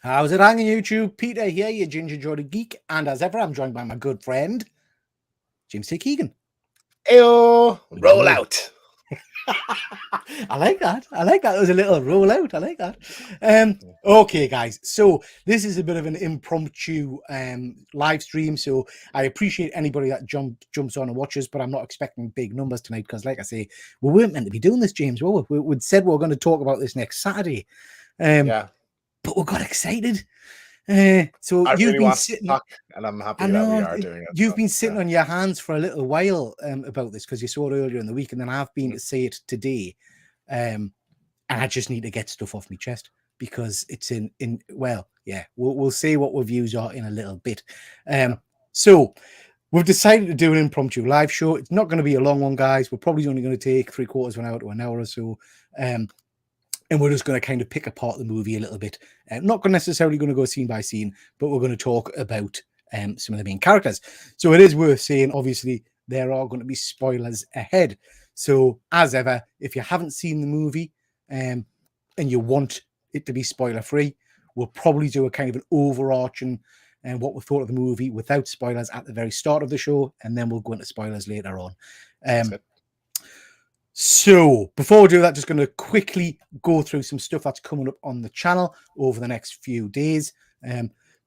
How's it hanging, YouTube? Peter here, your Ginger Jordan Geek, and as ever, I'm joined by my good friend, James T. Keegan. Ayo, roll Yo. out. I like that. It was a little rollout. I like that. Okay, guys. So this is a bit of an impromptu live stream. So I appreciate anybody that jumps on and watches, but I'm not expecting big numbers tonight because, like I say, we weren't meant to be doing this, James. Well, we'd said we were going to talk about this next Saturday, Yeah, but we got excited. So I you've really been want to sitting. talk, and I'm I happy that we know are doing it. you've So, been sitting yeah. on your hands for a little while about this because you saw it earlier in the week, and then I've been to see it today, and I just need to get stuff off my chest because it's in. Well, yeah, we'll see what our views are in a little bit. Yeah. So we've decided to do an impromptu live show. It's not going to be a long one, guys. We're probably only going to take 3/4 of an hour to an hour or so. And we're just going to kind of pick apart the movie a little bit. Not necessarily going to go scene by scene, but we're going to talk about some of the main characters. So it is worth saying, obviously, there are going to be spoilers ahead. So as ever, if you haven't seen the movie and you want it to be spoiler free, we'll probably do a kind of an overarching and what we thought of the movie without spoilers at the very start of the show, and then we'll go into spoilers later on. So before we do that, just going to quickly go through some stuff that's coming up on the channel over the next few days.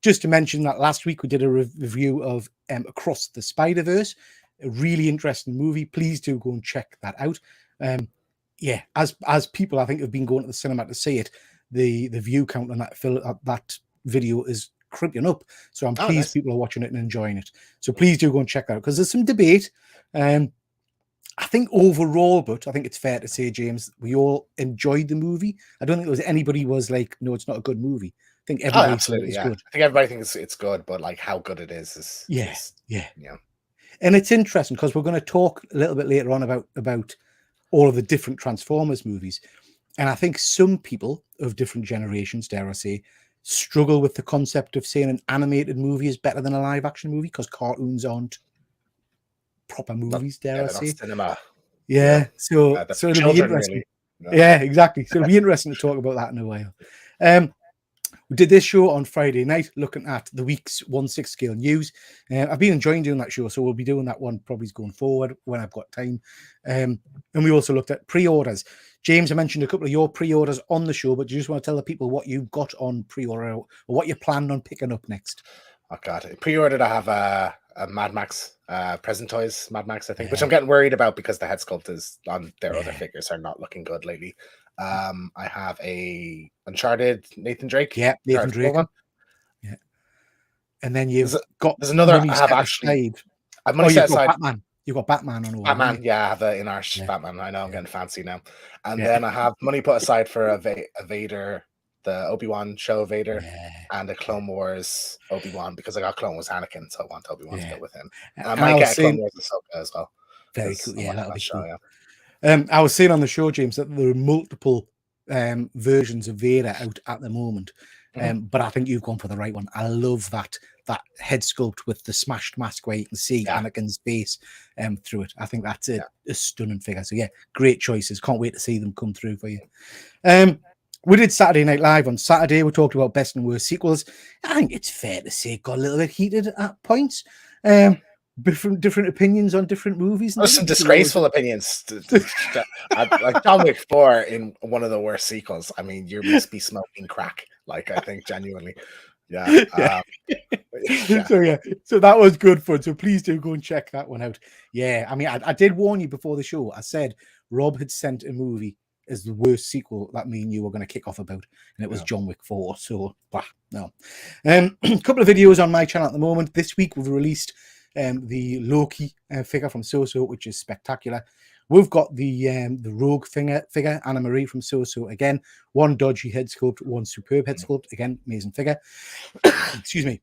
Just to mention that last week we did a review of Across the Spider-Verse, a really interesting movie. Please do go and check that out. Yeah, as people I think have been going to the cinema to see it, the view count on that video is creeping up. So I'm pleased people are watching it and enjoying it. So please do go and check that out because there's some debate. I think overall, but I think it's fair to say, James, we all enjoyed the movie. I don't think there was anybody was like, no, it's not a good movie. I think everybody thought it was good. I think everybody thinks it's good, but like how good it is yeah. Yeah. And it's interesting because we're going to talk a little bit later on about all of the different Transformers movies. And I think some people of different generations, dare I say, struggle with the concept of saying an animated movie is better than a live action movie because cartoons aren't proper movies, dare I say. Cinema. Yeah, so it'll be interesting. Really. Yeah, exactly. So it'll be interesting to talk about that in a while. We did this show on Friday night, looking at the week's 1/6 scale news. I've been enjoying doing that show, so we'll be doing that one probably going forward when I've got time. And we also looked at pre-orders. James, I mentioned a couple of your pre-orders on the show, but do you just want to tell the people what you've got on pre-order or what you're planning on picking up next? Oh God, pre-ordered. I have a Mad Max present toys Mad Max, I think, which I'm getting worried about because the head sculpt is on their other figures are not looking good lately. I have a Uncharted Nathan Drake. Yeah, Nathan Drake one. Yeah, and then there's another. I have actually. I've money set aside. Batman. You've got Batman on. Batman, yeah, I have the in-arch Batman. I know I'm getting fancy now. And then I have money put aside for a Vader, the Obi-Wan show Vader, and a Clone Wars Obi-Wan because I got Clone Wars Anakin, so I want Obi-Wan to go with him. And I might get a Clone Wars Ahsoka as well. Very cool. Yeah, that'll be cool. I was saying on the show, James, that there are multiple versions of Vader out at the moment. But I think you've gone for the right one. I love that head sculpt with the smashed mask where you can see Anakin's face through it. I think that's a stunning figure. So yeah, great choices. Can't wait to see them come through for you. We did Saturday Night Live on Saturday. We talked about best and worst sequels. I think it's fair to say it got a little bit heated at points. Different opinions on different movies. Some disgraceful opinions. Like John Wick 4 in one of the worst sequels. I mean, you must be smoking crack. Like, I think genuinely. Yeah. So that was good fun. So please do go and check that one out. Yeah. I mean, I did warn you before the show. I said Rob had sent a movie as the worst sequel that me and you were going to kick off about, and it was John Wick 4. So, no. A couple of videos on my channel at the moment. This week we've released the Loki figure from So-So, which is spectacular. We've got the Rogue figure, Anna Marie from So-So again. One dodgy head sculpt, one superb head sculpt. Again, amazing figure. Excuse me.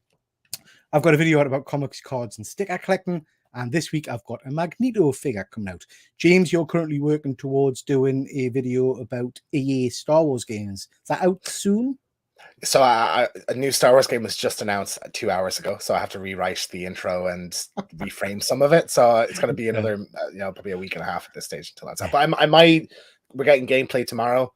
I've got a video out about comics, cards, and sticker collecting. And this week I've got a Magneto figure coming out. James, you're currently working towards doing a video about EA Star Wars games. Is that out soon? So a new Star Wars game was just announced 2 hours ago. So I have to rewrite the intro and reframe some of it. So it's going to be another, probably a week and a half at this stage until that's out. But I might. We're getting gameplay tomorrow.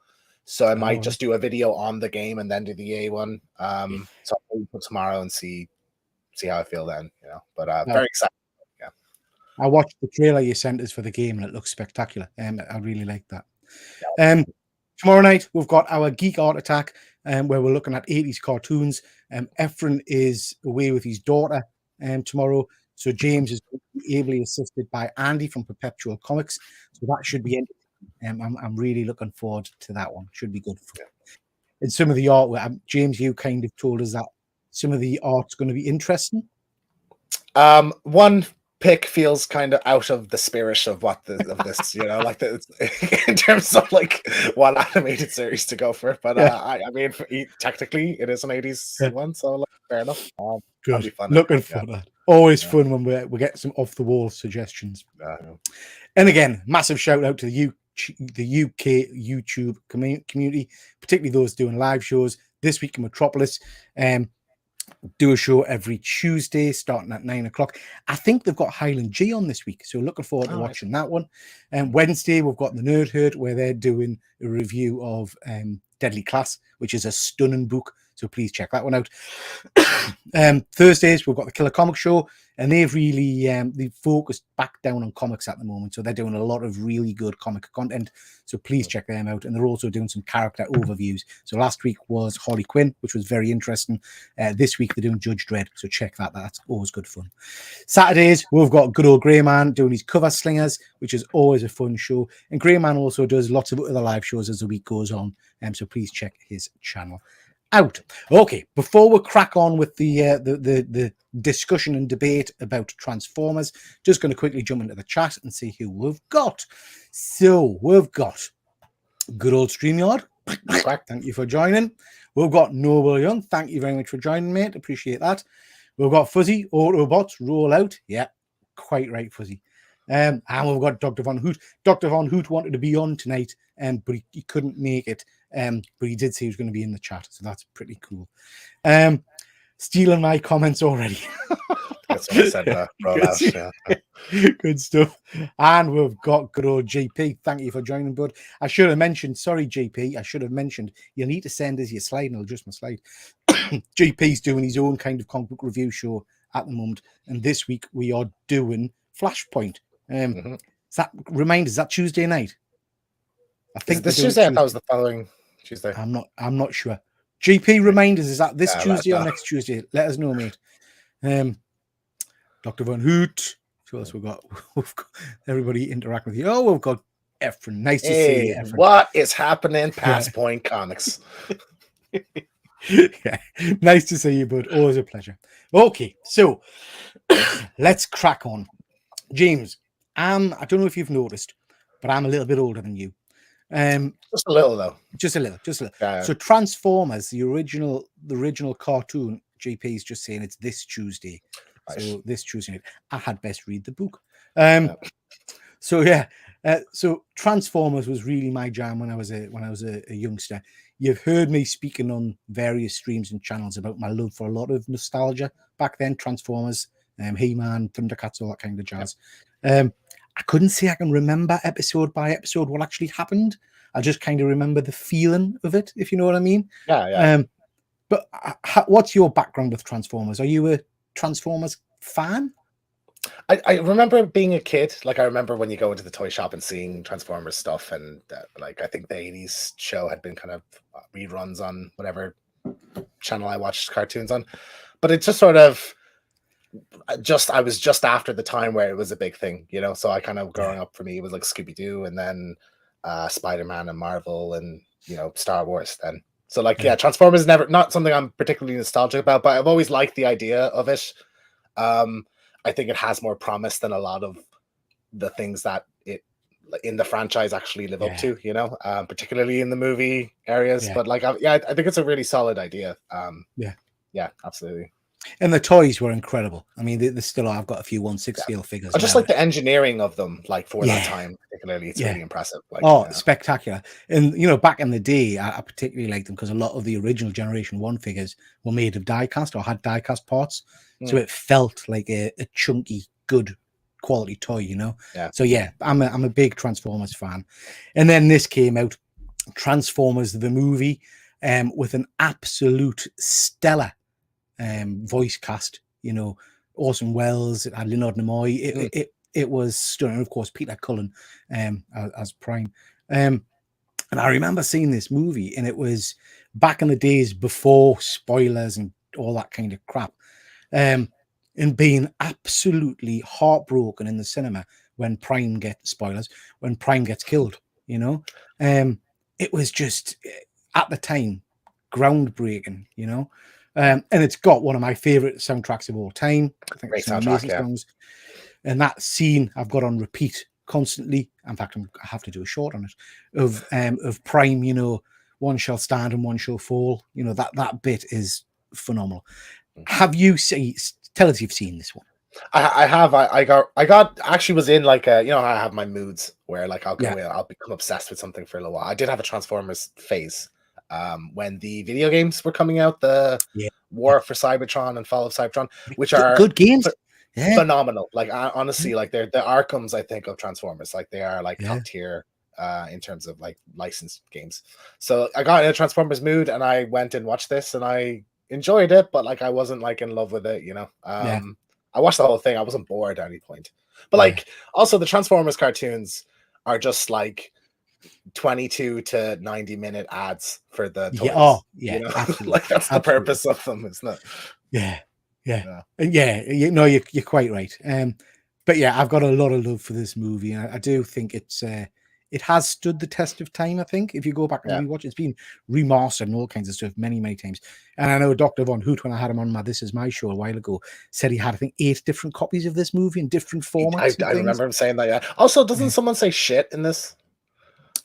So I might just do a video on the game and then do the EA one. So I'll put tomorrow and see how I feel then, you know. But very excited. Yeah. I watched the trailer you sent us for the game and it looks spectacular. I really like that. Yeah. Tomorrow night we've got our Geek Art Attack, where we're looking at 80s cartoons. Efren is away with his daughter tomorrow, so James is ably assisted by Andy from Perpetual Comics. So that should be I'm really looking forward to that one. Should be good. And some of the art, James, you kind of told us that some of the art's going to be interesting. One pick feels kind of out of the spirit of this, you know, like in terms of like what animated series to go for. But I mean, technically, it is an 80s one, so like, fair enough. Good. Be fun. Looking for that. Always fun when we get some off the wall suggestions. And again, massive shout out to the UK YouTube community, particularly those doing live shows. This week in Metropolis, do a show every Tuesday starting at 9 o'clock. I think they've got Highland G on this week, so looking forward to watching that one. And Wednesday we've got the Nerd Herd, where they're doing a review of Deadly Class, which is a stunning book, so please check that one out. Thursdays we've got the Killer Comic Show, and they've really they've focused back down on comics at the moment, so they're doing a lot of really good comic content, so please check them out. And they're also doing some character overviews. So last week was Harley Quinn, which was very interesting. This week they're doing Judge Dredd, so check that. That's always good fun. Saturdays we've got good old Grey Man doing his Cover Slingers, which is always a fun show. And Grey Man also does lots of other live shows as the week goes on, so please check his channel out. Okay, before we crack on with the discussion and debate about Transformers, just going to quickly jump into the chat and see who we've got. So we've got good old StreamYard. Thank you for joining. We've got Noble Young. Thank you very much for joining, mate. Appreciate that. We've got Fuzzy Autobots. Roll out. Yeah, quite right, Fuzzy. And we've got Dr. Von Hoot. Dr. Von Hoot wanted to be on tonight, but he couldn't make it. But he did say he was going to be in the chat, so that's pretty cool. Stealing my comments already. That's what I said. Good stuff. And we've got good old JP. Thank you for joining, bud. I should have mentioned, sorry, JP, I should have mentioned, you need to send us your slide and I'll adjust my slide. JP's doing his own kind of comic book review show at the moment, and this week we are doing Flashpoint. Is that Tuesday night? I think this Tuesday. I thought it was the following Tuesday. I'm not sure. GP reminders, is that this Tuesday or next Tuesday? Let us know, mate. Dr. Von Hoot. Who else we've got everybody interact with you. Oh, we've got Efren. Nice to see you, Efren. What is happening, Past Point Comics? Yeah, nice to see you, bud. Always a pleasure. Okay, so let's crack on. James, I don't know if you've noticed, but I'm a little bit older than you. Just a little though. Just a little. Yeah. So Transformers, the original cartoon, JP is just saying it's this Tuesday. Nice. So this Tuesday night, I had best read the book. So Transformers was really my jam when I was a youngster. You've heard me speaking on various streams and channels about my love for a lot of nostalgia back then. Transformers, He-Man, Thundercats, all that kind of jazz. I couldn't say I can remember episode by episode what actually happened. I just kind of remember the feeling of it, if you know what I mean. Yeah. But what's your background with Transformers? Are you a Transformers fan? I remember being a kid. Like, I remember when you go into the toy shop and seeing Transformers stuff, and like I think the 80s show had been kind of reruns on whatever channel I watched cartoons on. But it just sort of I was just after the time where it was a big thing, you know. So I kind of growing up, for me, it was like Scooby-Doo, and then Spider-Man and Marvel, and Star Wars then. So like Transformers not something I'm particularly nostalgic about, but I've always liked the idea of it. I think it has more promise than a lot of the things that it in the franchise actually live up to, particularly in the movie areas. But like, I think it's a really solid idea. Yeah, absolutely. And the toys were incredible. I mean, they still are. I've got a few 1/6 scale figures. I just like the engineering of them, like for that time, particularly. It's really impressive. Like, spectacular. And, back in the day, I particularly liked them because a lot of the original Generation 1 figures were made of die-cast or had die-cast parts. So it felt like a chunky, good quality toy, Yeah. So, I'm a big Transformers fan. And then this came out. Transformers the movie, with an absolute stellar voice cast. You know, Orson Welles, it had Leonard Nimoy. It was stunning. Of course, Peter Cullen as Prime. And I remember seeing this movie, and it was back in the days before spoilers and all that kind of crap, and being absolutely heartbroken in the cinema when Prime gets killed. You know, it was just at the time groundbreaking. You know, and it's got one of my favorite soundtracks of all time. I think Great some soundtrack, amazing yeah. songs, and that scene I've got on repeat constantly. In fact, I have to do a short on it of Prime. You know, one shall stand and one shall fall. You know, that bit is phenomenal. Have you seen? Tell us if you've seen this one. I have. I got actually was in like a, you know, I have my moods where like I'll go in, I'll become obsessed with something for a little while. I did have a Transformers phase when the video games were coming out, the War for Cybertron and Fall of Cybertron, which are good games. Phenomenal. Like honestly, like they're the Arkhams, I think, of Transformers. Like they are like top tier in terms of like licensed games. So I got in a Transformers mood and I went and watched this and I enjoyed it, but like I wasn't like in love with it, you know. I watched the whole thing. I wasn't bored at any point. But like also the Transformers cartoons are just like 22 to 90-minute ads for the toys. You know? Absolutely. Like that's the purpose of them, isn't it? And you know, you're quite right. But yeah, I've got a lot of love for this movie, and I do think it has stood the test of time. I think if you go back and rewatch, it's been remastered and all kinds of stuff many times. And I know Dr. Von Hoot, when I had him on my This Is My Show a while ago, said he had, I think, 8 different copies of this movie in different formats. I remember him saying that. Yeah. Also, doesn't someone say shit in this?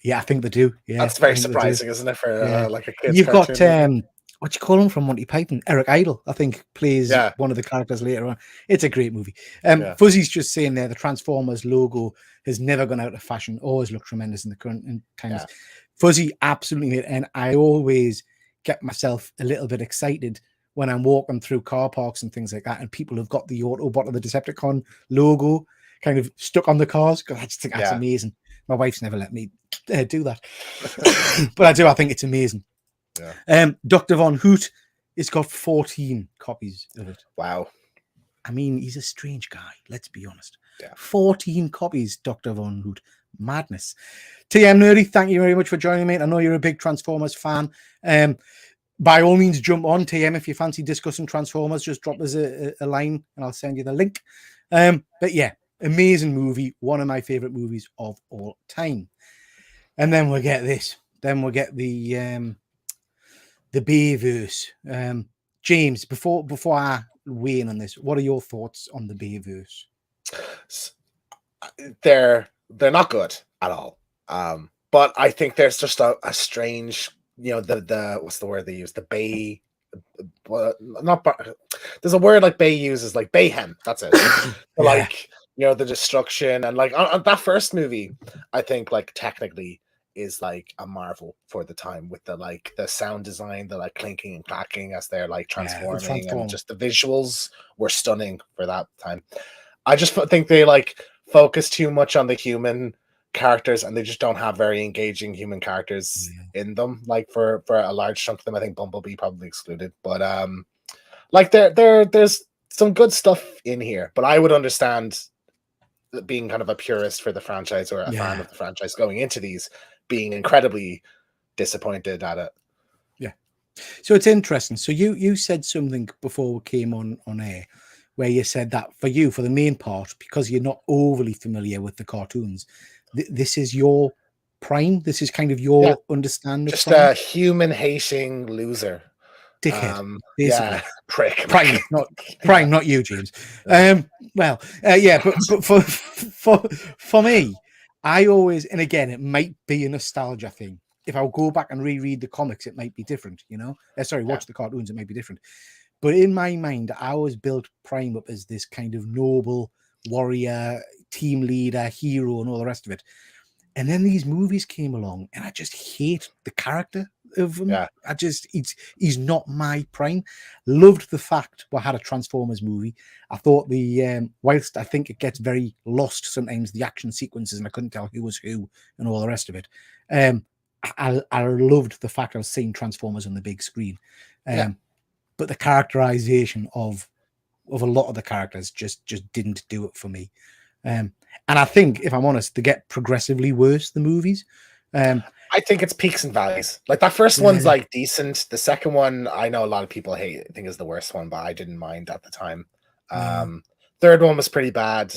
Yeah, I think they do. Yeah, that's very surprising, isn't it? For like a kid's You've cartoon got what you call him from Monty Python, Eric Idle, I think, plays one of the characters later on. It's a great movie. Fuzzy's just saying there, the Transformers logo has never gone out of fashion, always looked tremendous in the current times. Fuzzy absolutely, and I always get myself a little bit excited when I'm walking through car parks and things like that, and people have got the Autobot or the Decepticon logo kind of stuck on the cars. God, I just think that's amazing. My wife's never let me do that, but I do. I think it's amazing. Dr. Von Hoot has got 14 copies of it. Wow. I mean, he's a strange guy, let's be honest. 14 copies, Dr. Von Hoot. Madness. TM Nerdy, thank you very much for joining me. I know you're a big Transformers fan. By all means, jump on, TM, if you fancy discussing Transformers. Just drop us a line and I'll send you the link. But yeah, amazing movie. One of my favorite movies of all time. And then we'll get this. Then we'll get the Bayverse. James, before I weigh in on this, what are your thoughts on the Bayverse? They're not good at all. But I think there's just a strange, you know, the what's the word they use? The Bay. There's a word like Bay uses, like Bayhem. That's it. Like, you know, the destruction and like on that first movie, I think like technically is like a marvel for the time with the like the sound design, the like clinking and clacking as they're like transforming, and just the visuals were stunning for that time. I just think they like focus too much on the human characters and they just don't have very engaging human characters in them, like for a large chunk of them. I think Bumblebee probably excluded, but like there's some good stuff in here, but I would understand being kind of a purist for the franchise or a fan of the franchise going into these being incredibly disappointed at it. So it's interesting. So you said something before we came on air where you said that for you, for the main part, because you're not overly familiar with the cartoons, this is your Prime. This is kind of your understanding. Just a human hating loser. Dickhead, basically. Prick. Prime, not you, James. But for me, I always, and again, it might be a nostalgia thing. If I go back and reread the comics, it might be different, you know. Watch the cartoons, it might be different. But in my mind, I always built Prime up as this kind of noble warrior, team leader, hero, and all the rest of it. And then these movies came along, and I just hate the character of him. He's not my Prime. Loved the fact we had a Transformers movie. I thought whilst I think it gets very lost sometimes, the action sequences, and I couldn't tell who was who and all the rest of it. I loved the fact I was seeing Transformers on the big screen. But the characterization of a lot of the characters just didn't do it for me. And I think, if I'm honest, they get progressively worse, the movies. I think it's peaks and valleys. Like that first one's like decent. The second one, I know a lot of people hate. I think is the worst one, but I didn't mind at the time. Third one was pretty bad,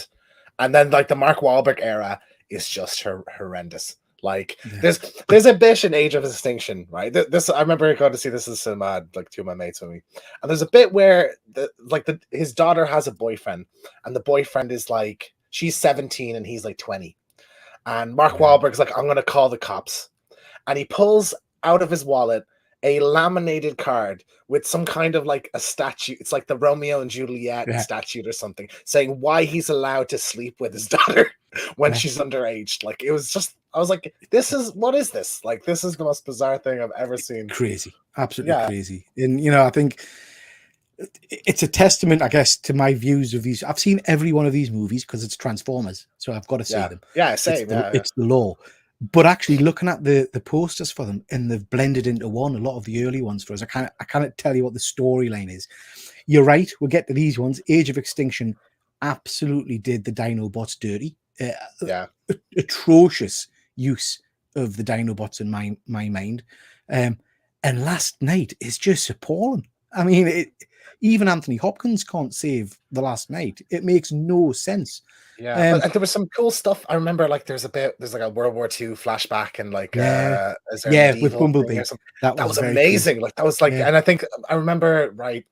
and then like the Mark Wahlberg era is just horrendous. Like there's a bit in Age of Extinction, right? This I remember going to see this in the cinema, like two of my mates with me, and there's a bit where his daughter has a boyfriend, and the boyfriend is like, she's 17 and he's like 20, and Mark Wahlberg's like, I'm gonna call the cops, and he pulls out of his wallet a laminated card with some kind of like a statue. It's like the Romeo and Juliet statue or something, saying why he's allowed to sleep with his daughter when she's underage. Like, it was just, I was like, what is this? Like, this is the most bizarre thing I've ever seen. Crazy. Absolutely crazy. And, you know, I think it's a testament, I guess, to my views of these. I've seen every one of these movies because it's Transformers, so I've got to see them. Yeah, same. It's the law. But actually, looking at the posters for them, and they've blended into one, a lot of the early ones for us, I can't tell you what the storyline is. You're right. We'll get to these ones. Age of Extinction absolutely did the Dinobots dirty. Atrocious use of the Dinobots in my mind. And Last Night is just appalling. I mean, even Anthony Hopkins can't save The Last Night. It makes no sense. Yeah, and there was some cool stuff. I remember, like, there's like a World War II flashback, and like with Bumblebee. That was amazing. Cool. Like, that was like, and I think I remember, right,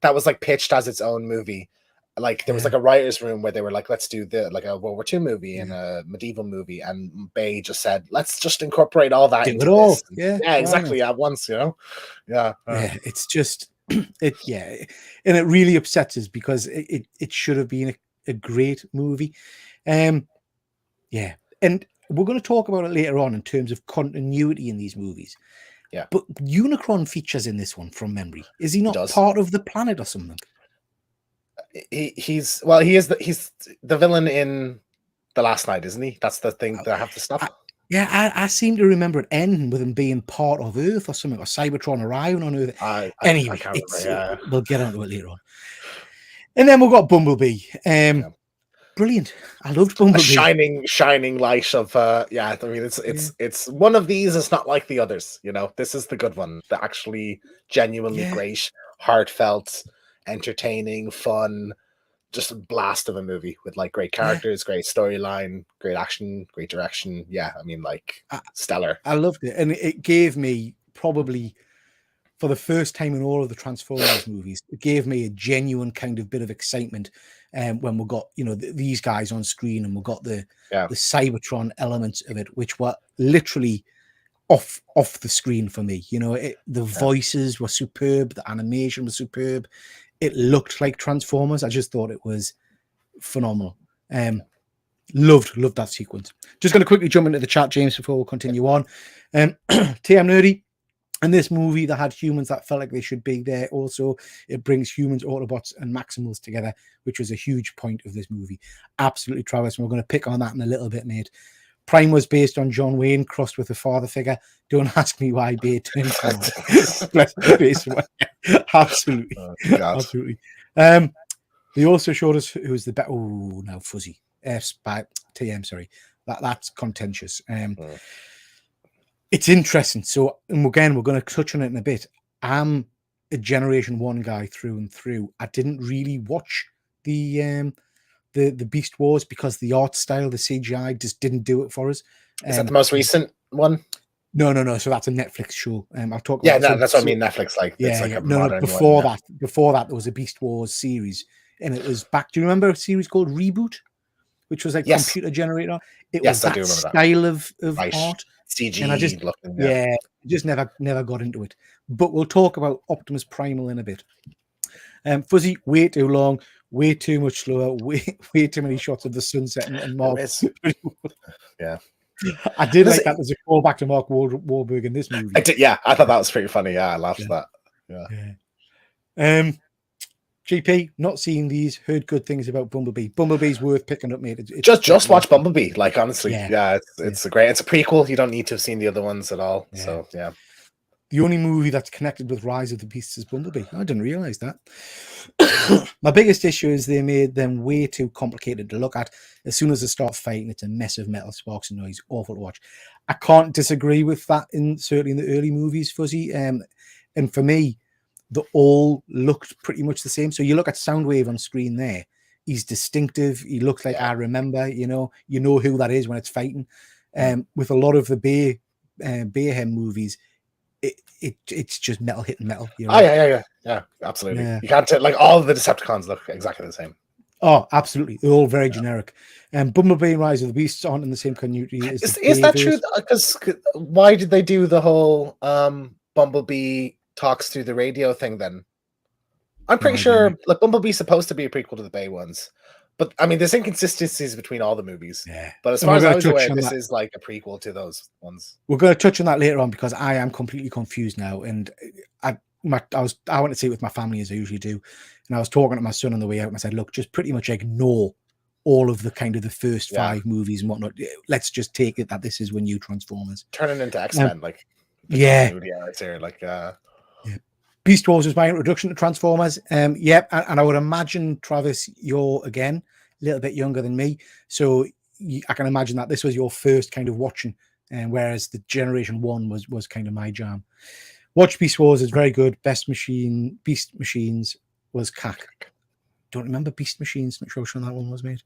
that was like pitched as its own movie. Like, there was like a writer's room where they were like, let's do like a World War II movie and a medieval movie, and Bay just said, let's just incorporate all that into this. Yeah, exactly, at once, you know. Yeah, it's just and it really upsets us because it should have been a great movie. And we're going to talk about it later on in terms of continuity in these movies. Yeah, but Unicron features in this one from memory. Is he not part of the planet or something? He's the villain in The Last Night, isn't he? That's the thing that I have to stop. I seem to remember it ending with him being part of Earth or something, or Cybertron arriving on Earth. Anyway, I can't remember, we'll get onto it later on. And then we've got Bumblebee. Brilliant. I loved Bumblebee. A shining light of I mean, it's one of these. It's not like the others, you know. This is the good one. The actually genuinely great, heartfelt, entertaining, fun, just a blast of a movie with like great characters, great storyline, great action, great direction. Yeah, I mean, like, stellar. I loved it, and it gave me, probably for the first time in all of the Transformers movies, it gave me a genuine kind of bit of excitement when we got, you know, these guys on screen, and we got the Cybertron elements of it, which were literally off the screen for me. You know, the voices were superb, the animation was superb, it looked like Transformers. I just thought it was phenomenal. Loved that sequence. Just going to quickly jump into the chat, James, before we continue on. TM Nerdy, in this movie, they had humans that felt like they should be there. Also, it brings humans, Autobots, and Maximals together, which was a huge point of this movie. Absolutely, Travis. And we're going to pick on that in a little bit, mate. Prime was based on John Wayne, crossed with a father figure. Don't ask me why Bay turned Absolutely. Absolutely. They also showed us who's the better. Oh, now Fuzzy. TM, sorry. That's contentious. It's interesting. So, and again, we're going to touch on it in a bit. I'm a Generation 1 guy through and through. I didn't really watch the Beast Wars because the art style, the CGI, just didn't do it for us. Is that the most recent one? No. So that's a Netflix show. I'll talk. Yeah, that's what I mean. Netflix, like, it's like a modern before one, before that, there was a Beast Wars series, and it was back. Do you remember a series called Reboot, which was like computer generator? It was that style of art. CG, and I just just never got into it. But we'll talk about Optimus Primal in a bit. Fuzzy, way too long, way too much slower, way too many shots of the sunset and Mark. Yeah, I did like that. There's a callback to Mark Wahlberg in this movie. I did, I thought that was pretty funny. Yeah, I laughed at that. Yeah. GP, not seen these, heard good things about Bumblebee. Bumblebee's worth picking up, mate. Just watch Bumblebee. Like, honestly, it's a great. It's a prequel. You don't need to have seen the other ones at all. Yeah. So yeah. The only movie that's connected with Rise of the Beasts is Bumblebee. I didn't realize that. My biggest issue is they made them way too complicated to look at. As soon as they start fighting, it's a mess of metal, sparks, and noise. Awful to watch. I can't disagree with that. Certainly in the early movies, Fuzzy. And for me, they all looked pretty much the same. So you look at Soundwave on screen there. He's distinctive. He looks like I remember. You know who that is when it's fighting. With a lot of the Bayhem movies, it's just metal hitting metal. Yeah, absolutely. Yeah. You can't like all of the Decepticons look exactly the same. Oh, absolutely. They're all very generic. And Bumblebee and Rise of the Beasts aren't in the same continuity. Is that true? Because why did they do the whole Bumblebee talks through the radio thing then? I'm pretty sure like Bumblebee's supposed to be a prequel to the Bay ones. But I mean, there's inconsistencies between all the movies. Yeah. But as far as I was aware, this is like a prequel to those ones. We're going to touch on that later on because I am completely confused now. And I went to see it with my family as I usually do. And I was talking to my son on the way out and I said, look, just pretty much ignore all of the kind of the first 5 movies and whatnot. Let's just take it that this is when new Transformers. Turning into X-Men, like. Yeah. It's here, like. Beast Wars was my introduction to Transformers. And I would imagine, Travis, you're again a little bit younger than me, so I can imagine that this was your first kind of watching, and whereas the Generation 1 was kind of my jam. Watch Beast Wars is very good. Beast Machines was cack. Don't remember Beast Machines. Not sure which one that one was made.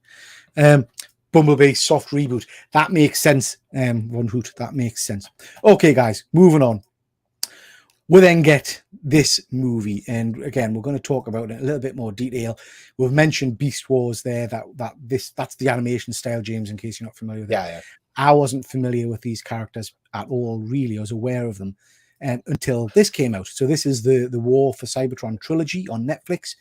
Bumblebee soft reboot. That makes sense. One Hoot. That makes sense. Okay, guys, moving on. We then get this movie, and again, we're going to talk about it in a little bit more detail. We've mentioned Beast Wars there, that's the animation style, James, in case you're not familiar with it. Yeah. I wasn't familiar with these characters at all, really. I was aware of them until this came out. So this is the War for Cybertron trilogy on Netflix.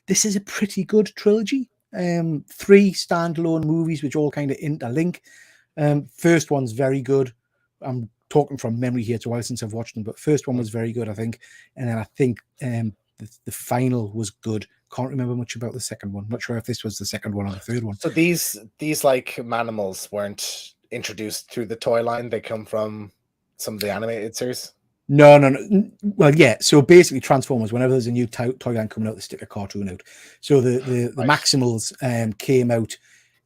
This is a pretty good trilogy. 3 standalone movies, which all kind of interlink. First one's very good. I'm talking from memory here. It's a while since I've watched them, but first one was very good, I think. And then I think the final was good. Can't remember much about the second one. Not sure if this was the second one or the third one. So these like Manimals weren't introduced through the toy line. They come from some of the animated series. No. Well, yeah. So basically, Transformers. Whenever there's a new toy line coming out, they stick a cartoon out. So the Maximals came out.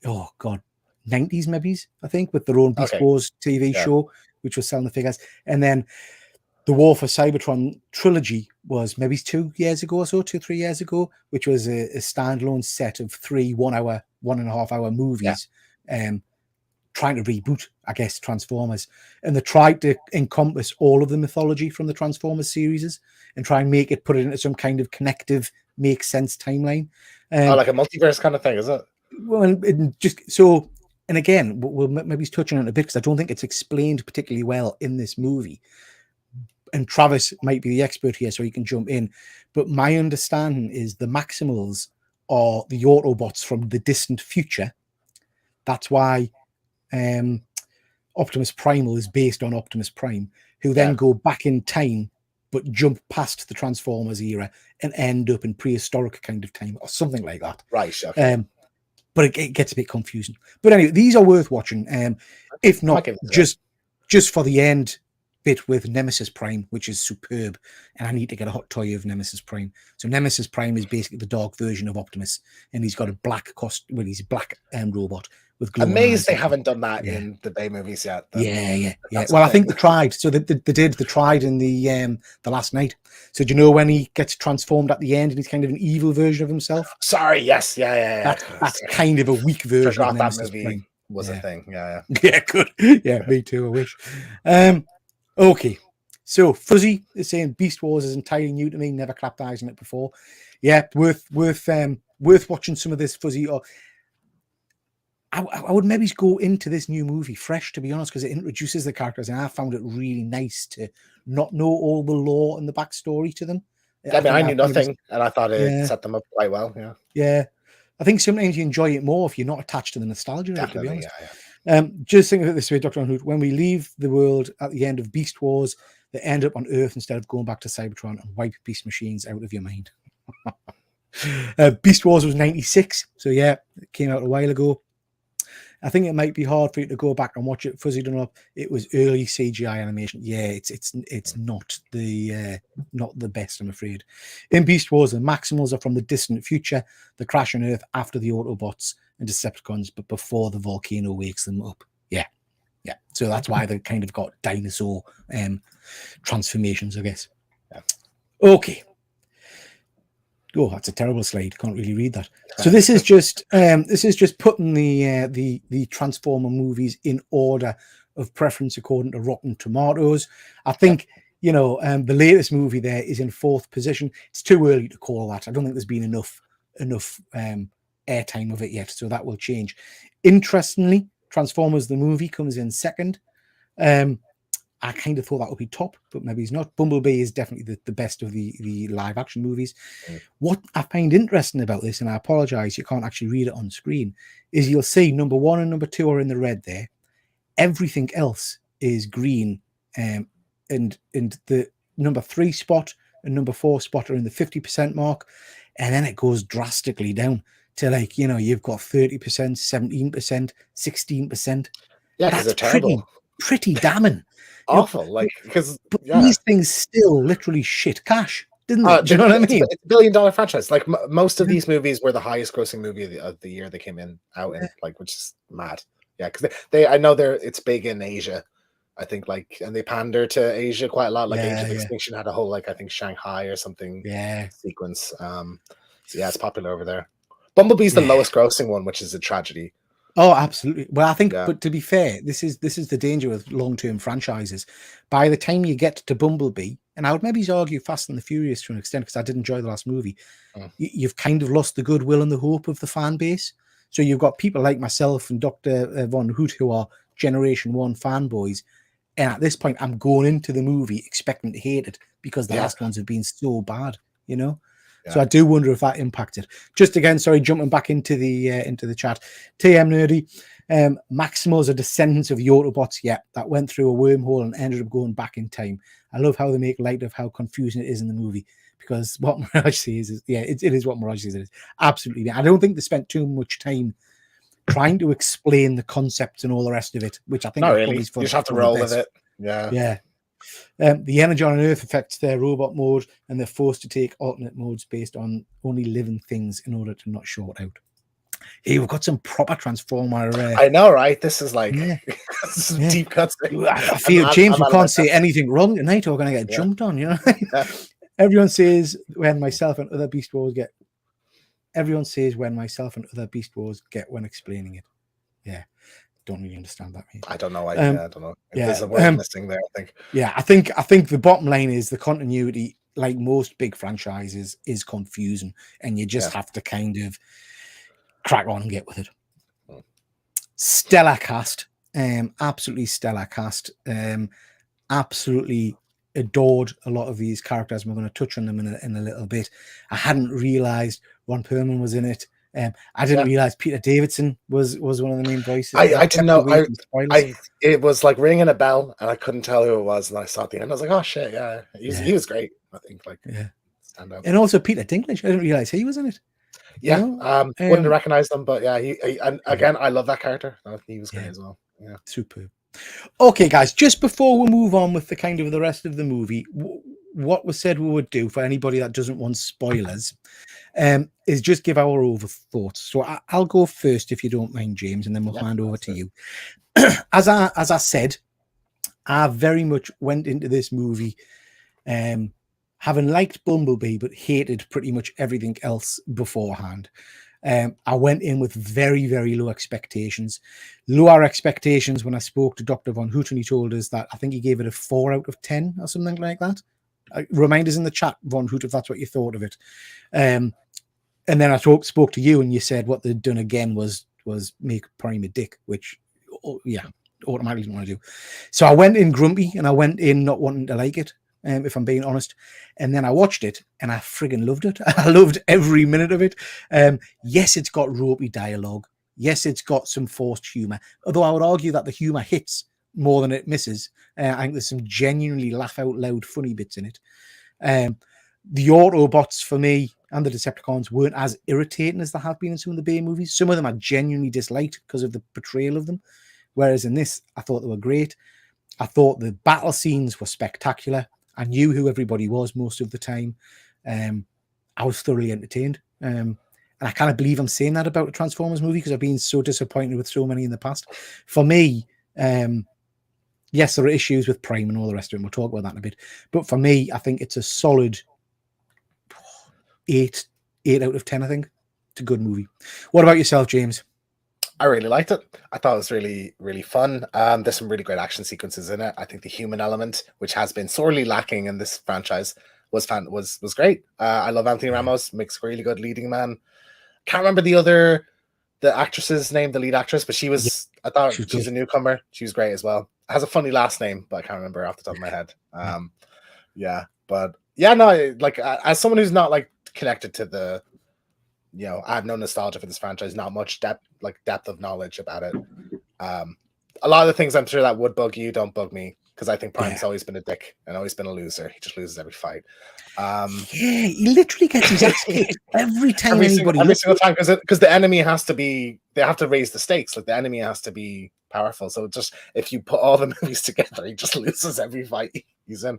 Oh God, 90s maybe, I think, with their own Beast Wars TV show, which was selling the figures. And then the War for Cybertron trilogy was maybe 2 years ago or so, 2-3 years ago, which was a standalone set of 3 1.5 hour movies, trying to reboot, I guess, Transformers. And they tried to encompass all of the mythology from the Transformers series and try and put it into some kind of connective, make sense timeline. Like a multiverse kind of thing, is it? Well, just so. And again, we'll maybe touch on it a bit because I don't think it's explained particularly well in this movie. And Travis might be the expert here, so he can jump in. But my understanding is the Maximals are the Autobots from the distant future. That's why Optimus Primal is based on Optimus Prime, who then go back in time, but jump past the Transformers era and end up in prehistoric kind of time or something like that. Right. Okay. But it gets a bit confusing. But anyway, these are worth watching. If not, just for the end bit with Nemesis Prime, which is superb. And I need to get a hot toy of Nemesis Prime. So Nemesis Prime is basically the dark version of Optimus. And he's got a black he's a black robot with glowing amazed they haven't done that in the Bay movies yet. Yeah. Well, I think they tried. So they tried in the last night. So do you know when he gets transformed at the end and he's kind of an evil version of himself? Sorry, yes, yeah. That's kind of a weak version. Forgot that movie was a thing. Yeah. Yeah, good. Yeah, me too. I wish. Okay. So Fuzzy is saying Beast Wars is entirely new to me. Never clapped eyes on it before. Yeah, worth watching some of this, Fuzzy. Or I would maybe go into this new movie fresh, to be honest, because it introduces the characters, and I found it really nice to not know all the lore and the backstory to them. I knew nothing, and I thought it set them up quite well. Yeah. I think sometimes you enjoy it more if you're not attached to the nostalgia. To be honest. Just think of it this way, Dr. Unhoot. When we leave the world at the end of Beast Wars, they end up on Earth instead of going back to Cybertron and wipe Beast Machines out of your mind. Beast Wars was 96, so yeah, it came out a while ago. I think it might be hard for you to go back and watch it fuzzied enough. It was early CGI animation. Yeah, it's not the best, I'm afraid. In Beast Wars, the Maximals are from the distant future. They crash on Earth after the Autobots and Decepticons, but before the volcano wakes them up. Yeah. So that's why they kind of got dinosaur transformations, I guess. Yeah. Okay. Oh, that's a terrible slide. Can't really read that. So this is just putting the Transformer movies in order of preference according to Rotten Tomatoes. I think the latest movie there is in 4th position. It's too early to call that. I don't think there's been enough airtime of it yet, so that will change. Interestingly, Transformers the movie comes in 2nd. I kind of thought that would be top, but maybe it's not. Bumblebee is definitely the best of the live action movies. What I find interesting about this, and I apologize, you can't actually read it on screen, is you'll see number 1 and number 2 are in the red there. Everything else is green. And the number 3 spot and number 4 spot are in the 50% mark. And then it goes drastically down to you've got 30%, 17%, 16%. Yeah, because they're terrible. Pretty damning. Awful, these things still literally shit cash, didn't they? Do you know what I mean? It's a $1 billion franchise. Like most of these movies were the highest grossing movie of the year they came out in, which is mad. Yeah, because I know it's big in Asia, I think, and they pander to Asia quite a lot. Age of Extinction had a whole I think Shanghai or something sequence. So yeah, it's popular over there. Bumblebee's the lowest grossing one, which is a tragedy. Oh, absolutely. Well, I think, but to be fair, this is the danger with long-term franchises. By the time you get to Bumblebee, and I would maybe argue Fast and the Furious to an extent, because I did enjoy the last movie, you've kind of lost the goodwill and the hope of the fan base. So you've got people like myself and Dr. Von Hoot who are Generation 1 fanboys. And at this point, I'm going into the movie expecting to hate it because the last ones have been so bad, So I do wonder if that impacted. Just again, sorry, jumping back into the chat. TM Nerdy, Maximals are descendants of the Autobots. Yeah, that went through a wormhole and ended up going back in time. I love how they make light of how confusing it is in the movie because what Mirage says is, it is what Mirage says it is. Absolutely. I don't think they spent too much time trying to explain the concepts and all the rest of it, which I think not really. You just have to roll with it. Yeah. The energy on Earth affects their robot mode, and they're forced to take alternate modes based on only living things in order to not short out. Hey, we've got some proper Transformer. I know, right? This is some deep cuts. I feel, James, we can't say anything wrong tonight, or we're going to get jumped on, Everyone says when myself and other Beast Wars get. Everyone says when myself and other Beast Wars get when explaining it. Yeah. Don't really understand that. I don't know. I don't know. There's a word missing there, I think. Yeah, I think the bottom line is the continuity, like most big franchises, is confusing, and you just have to kind of crack on and get with it. Stellar cast, absolutely stellar cast. Absolutely adored a lot of these characters. We're going to touch on them in a little bit. I hadn't realized Ron Perlman was in it. I didn't realize Peter Davidson was one of the main voices. I didn't know. It was like ringing a bell, and I couldn't tell who it was. And I saw at the end, I was like, "Oh shit, yeah, he was great." I think, stand out. And also Peter Dinklage. I didn't realize he was in it. Yeah, wouldn't have recognized him, but yeah, and again, I love that character. He was great as well. Yeah, superb. Okay, guys, just before we move on with the kind of the rest of the movie, what was said we would do for anybody that doesn't want spoilers is just give our over thoughts. So I'll go first if you don't mind, James, and then we'll hand over to you. As I said, I very much went into this movie having liked Bumblebee but hated pretty much everything else beforehand. I went in with very, very low expectations. Lower expectations when I spoke to Dr. Von Hoot, and he told us that I think he gave it a 4 out of 10 or something like that. Remind us in the chat, Von Hoot, if that's what you thought of it. And then I spoke to you, and you said what they'd done again was make Prime a dick, which, automatically didn't want to do. So I went in grumpy, and I went in not wanting to like it, if I'm being honest. And then I watched it, and I friggin' loved it. I loved every minute of it. Yes, it's got ropey dialogue. Yes, it's got some forced humor. Although I would argue that the humor hits more than it misses. I think there's some genuinely laugh out loud funny bits in it. The Autobots for me and the Decepticons weren't as irritating as they have been in some of the Bay movies. Some of them I genuinely disliked because of the portrayal of them, whereas in this, I thought they were great. I thought the battle scenes were spectacular. I knew who everybody was most of the time. I was thoroughly entertained. And I kind of believe I'm saying that about a Transformers movie because I've been so disappointed with so many in the past. For me, yes, there are issues with Prime and all the rest of it. We'll talk about that in a bit. But for me, I think it's a solid 8 out of 10, I think. It's a good movie. What about yourself, James? I really liked it. I thought it was really, really fun. There's some really great action sequences in it. I think the human element, which has been sorely lacking in this franchise, was great. I love Anthony Ramos, makes a really good leading man. Can't remember the actress's name, the lead actress, but I thought she's a newcomer. She was great as well. Has a funny last name, but I can't remember off the top of my head. As someone who's not like connected to the, I have no nostalgia for this franchise, not much depth of knowledge about it. A lot of the things I'm sure that would bug you don't bug me because I think Prime's always been a dick and always been a loser. He just loses every fight. He literally gets his ass kicked every time every single time because the enemy has to be. They have to raise the stakes. Like the enemy has to be powerful. So just if you put all the movies together, he just loses every fight he's in.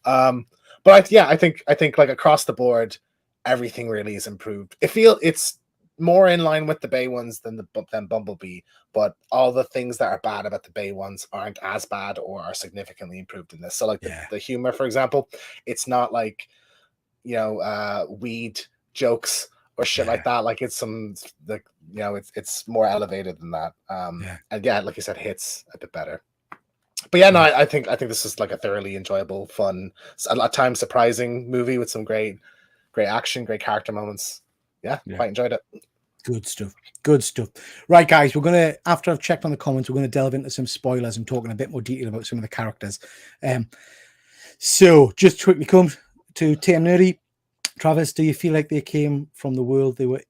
I think like across the board, everything really is improved. It's more in line with the Bay ones than Bumblebee, but all the things that are bad about the Bay ones aren't as bad or are significantly improved in this. So like the humor, for example, it's not like weed jokes or shit like that. Like it's it's more elevated than that. And like you said, hits a bit better. But I think this is like a thoroughly enjoyable, fun, at times surprising movie with some great action, great character moments. Quite enjoyed it. Good stuff. Right, guys, we're gonna, after I've checked on the comments, we're gonna delve into some spoilers and talk in a bit more detail about some of the characters. So just quickly come to TM Nerdy. Travis, do you feel like they came from the world they were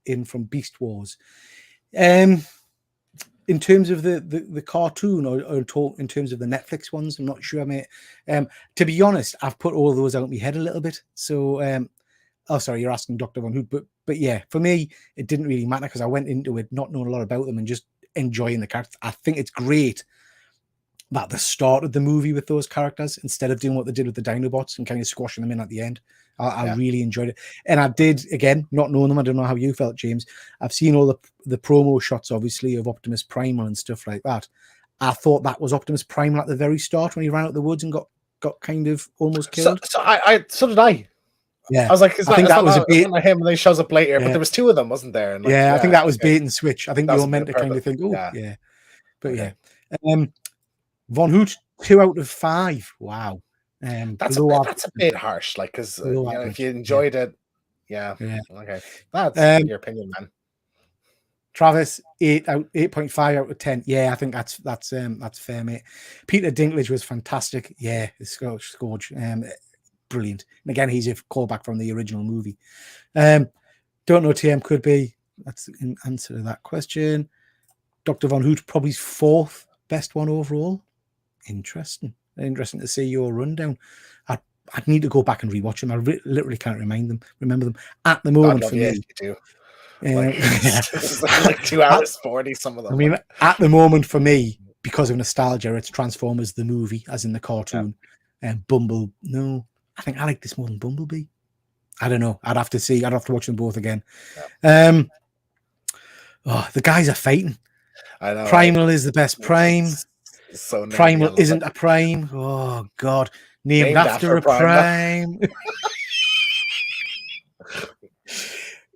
in from Beast Wars? In terms of the cartoon or talk in terms of the Netflix ones, I'm not sure, mate. To be honest, I've put all those out in my head a little bit. So sorry, you're asking Dr. Von Hoot, but yeah, for me, it didn't really matter because I went into it not knowing a lot about them and just enjoying the characters. I think it's great that they started the movie with those characters instead of doing what they did with the Dinobots and kind of squashing them in at the end. I really enjoyed it. And I did, again, not knowing them, I don't know how you felt, James. I've seen all the promo shots, obviously, of Optimus Primal and stuff like that. I thought that was Optimus Primal at the very start when he ran out the woods and got kind of almost killed. So did I. Yeah, I was like, I think that was a bait. Him, and then he shows up later, but there was two of them, wasn't there? And I think that was bait and switch. I think you were meant to kind of think, but Von Hoot, 2 out of 5. Wow, that's a bit harsh, like because if you enjoyed it, okay, that's your opinion, man. Travis, 8.5 out of 10. Yeah, I think that's fair, mate. Peter Dinklage was fantastic. Yeah, Scourge. Brilliant. And again, he's a callback from the original movie. Don't know TM could be. That's the answer to that question. Dr. Von Hoot, probably 4th best one overall. Interesting to see your rundown. I'd need to go back and rewatch them. I literally can't remember them at the moment. For me, you do. Like 2 hours 40. Some of them. I mean, at the moment for me, because of nostalgia, it's Transformers the movie, as in the cartoon, and No, I think I like this more than Bumblebee. I don't know. I'd have to see. I'd have to watch them both again. The guys are fighting. I know. Primal is the best Prime. So Primal isn't a Prime. Oh God, named after a Prime.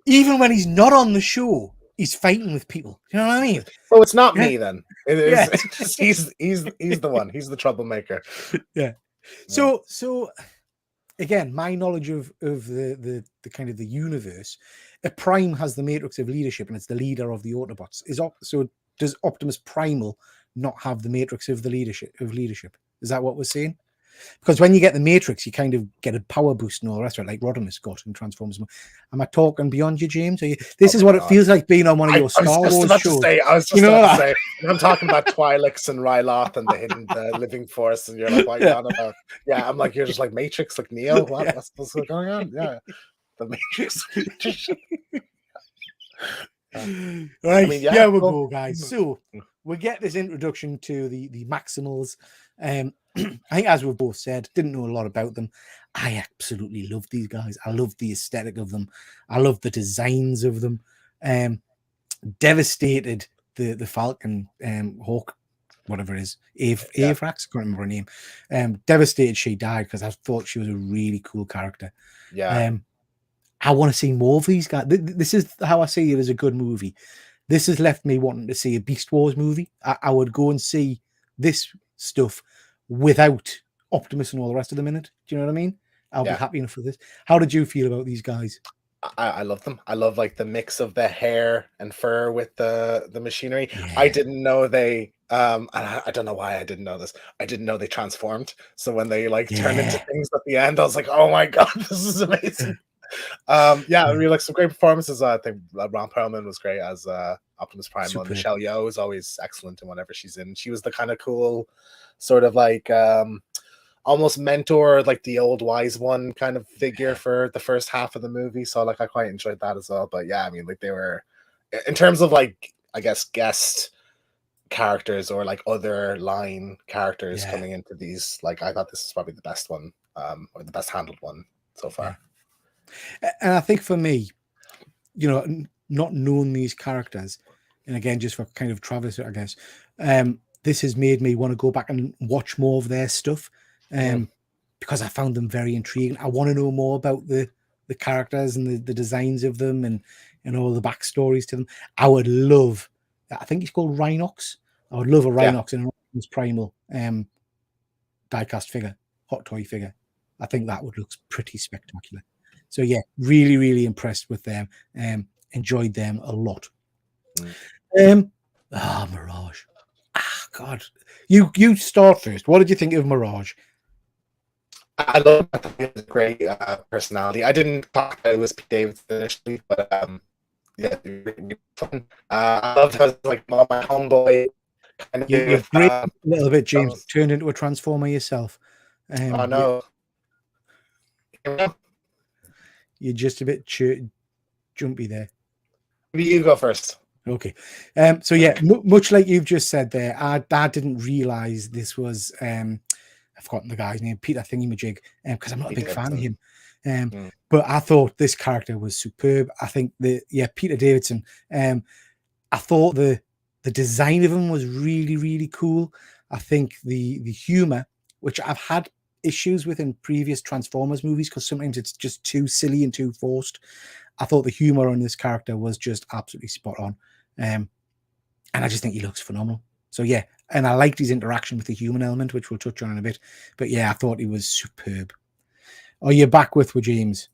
Even when he's not on the show, he's fighting with people. You know what I mean? Well, it's not me then. It is. He's the one. He's the troublemaker. Yeah. So again, my knowledge of the kind of the universe, a Prime has the matrix of leadership, and it's the leader of the Autobots. So does Optimus Primal not have the matrix of the leadership? Is that what we're saying? Because when you get the matrix, you kind of get a power boost and all the rest of it, like Rodimus got in Transformers. Am I talking beyond you, James? This is what it feels like being on one of your Star Wars shows. I was just about to say, I'm talking about Twi'leks and Ryloth and the living force, and you're like, what are you on about? Yeah, I'm like, you're just like Matrix, like Neo. What's going on? Yeah. the Matrix. Right, I mean, here we well, go, guys. So we get this introduction to the Maximals. I think, as we've both said, didn't know a lot about them. I absolutely love these guys. I love the aesthetic of them. I love the designs of them. Devastated the Falcon, Hawk, whatever it is, Avrax, I can't remember her name. Devastated she died because I thought she was a really cool character. Yeah. I want to see more of these guys. This is how I see it as a good movie. This has left me wanting to see a Beast Wars movie. I would go and see this stuff without Optimus and all the rest of them in it. Do you know what I mean? I'll be happy enough for this. How did you feel about these guys? I love them. I love like the mix of the hair and fur with the machinery. Yeah. I didn't know they and I don't know why I didn't know this. I didn't know they transformed. So when they like turned into things at the end, I was like, oh my god, this is amazing. I mean, like some great performances. I think Ron Perlman was great as Optimus Primal, and Michelle Yeoh is always excellent in whatever she's in. She was the kind of cool, sort of like almost mentor, like the old wise one kind of figure for the first half of the movie. So like I quite enjoyed that as well. But yeah, I mean, like they were, in terms of like, I guess, guest characters or like other line characters coming into these, like I thought this is probably the best one, or the best handled one so far. And I think for me, you know, not knowing these characters, and again, just for kind of Travis, I guess, this has made me want to go back and watch more of their stuff, because I found them very intriguing. I want to know more about the characters and the designs of them and all the backstories to them. I would love, I think he's called Rhinox. I would love a Rhinox and an Optimus Primal diecast figure, hot toy figure. I think that would look pretty spectacular. So yeah, really, really impressed with them. Enjoyed them a lot. Mirage. God, you start first. What did you think of Mirage? I love it. He has a great personality. I didn't talk about it was Pete Davidson initially, but yeah, really fun. I loved how it's like my homeboy. Kind of You've great a little bit, James. Turned into a transformer yourself. Oh no. You're just a bit jumpy there. Maybe you go first. Okay. So yeah, much like you've just said there, I didn't realize this was I've forgotten the guy's name, Peter Thingamajig, because I'm not a big fan of him. But I thought this character was superb. I think Peter Davidson. I thought the design of him was really, really cool. I think the humor, which I've had issues with in previous Transformers movies, because sometimes it's just too silly and too forced. I thought the humor on this character was just absolutely spot on. And I just think he looks phenomenal. So yeah, and I liked his interaction with the human element, which we'll touch on in a bit. But yeah, I thought he was superb. Are you back with James?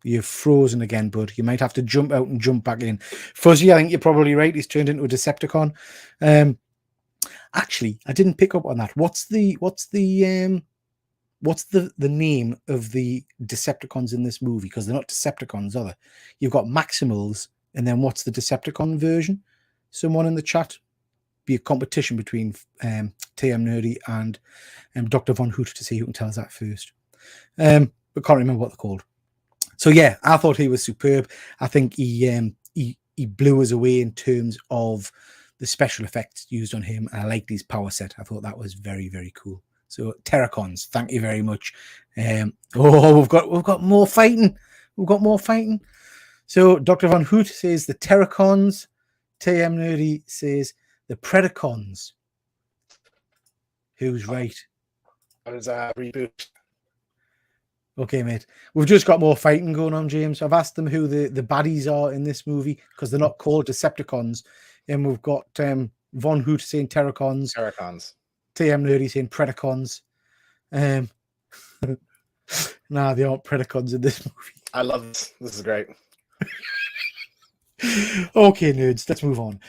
You're frozen again, bud. You might have to jump out and jump back in. Fuzzy, I think you're probably right. He's turned into a Decepticon. Actually, I didn't pick up on that. What's the name of the Decepticons in this movie? Because they're not Decepticons, are they? You've got Maximals, and then what's the Decepticon version? Someone in the chat. Be a competition between TM Nerdy and Dr. Von Hoot to see who can tell us that first. But can't remember what they're called. So yeah, I thought he was superb. I think he blew us away in terms of the special effects used on him. And I liked his power set. I thought that was very, very cool. So Terracons, thank you very much. We've got more fighting. We've got more fighting. So Dr. Von Hoot says the Terracons. TM Nerdy says the Predacons. Who's right? What is a reboot? Okay, mate. We've just got more fighting going on, James. I've asked them who the baddies are in this movie because they're not called Decepticons. And we've got Von Hoot saying Terracons. TM Nerdy saying Predacons. Nah, they aren't Predacons in this movie. I love this. This is great. Okay, nerds, let's move on.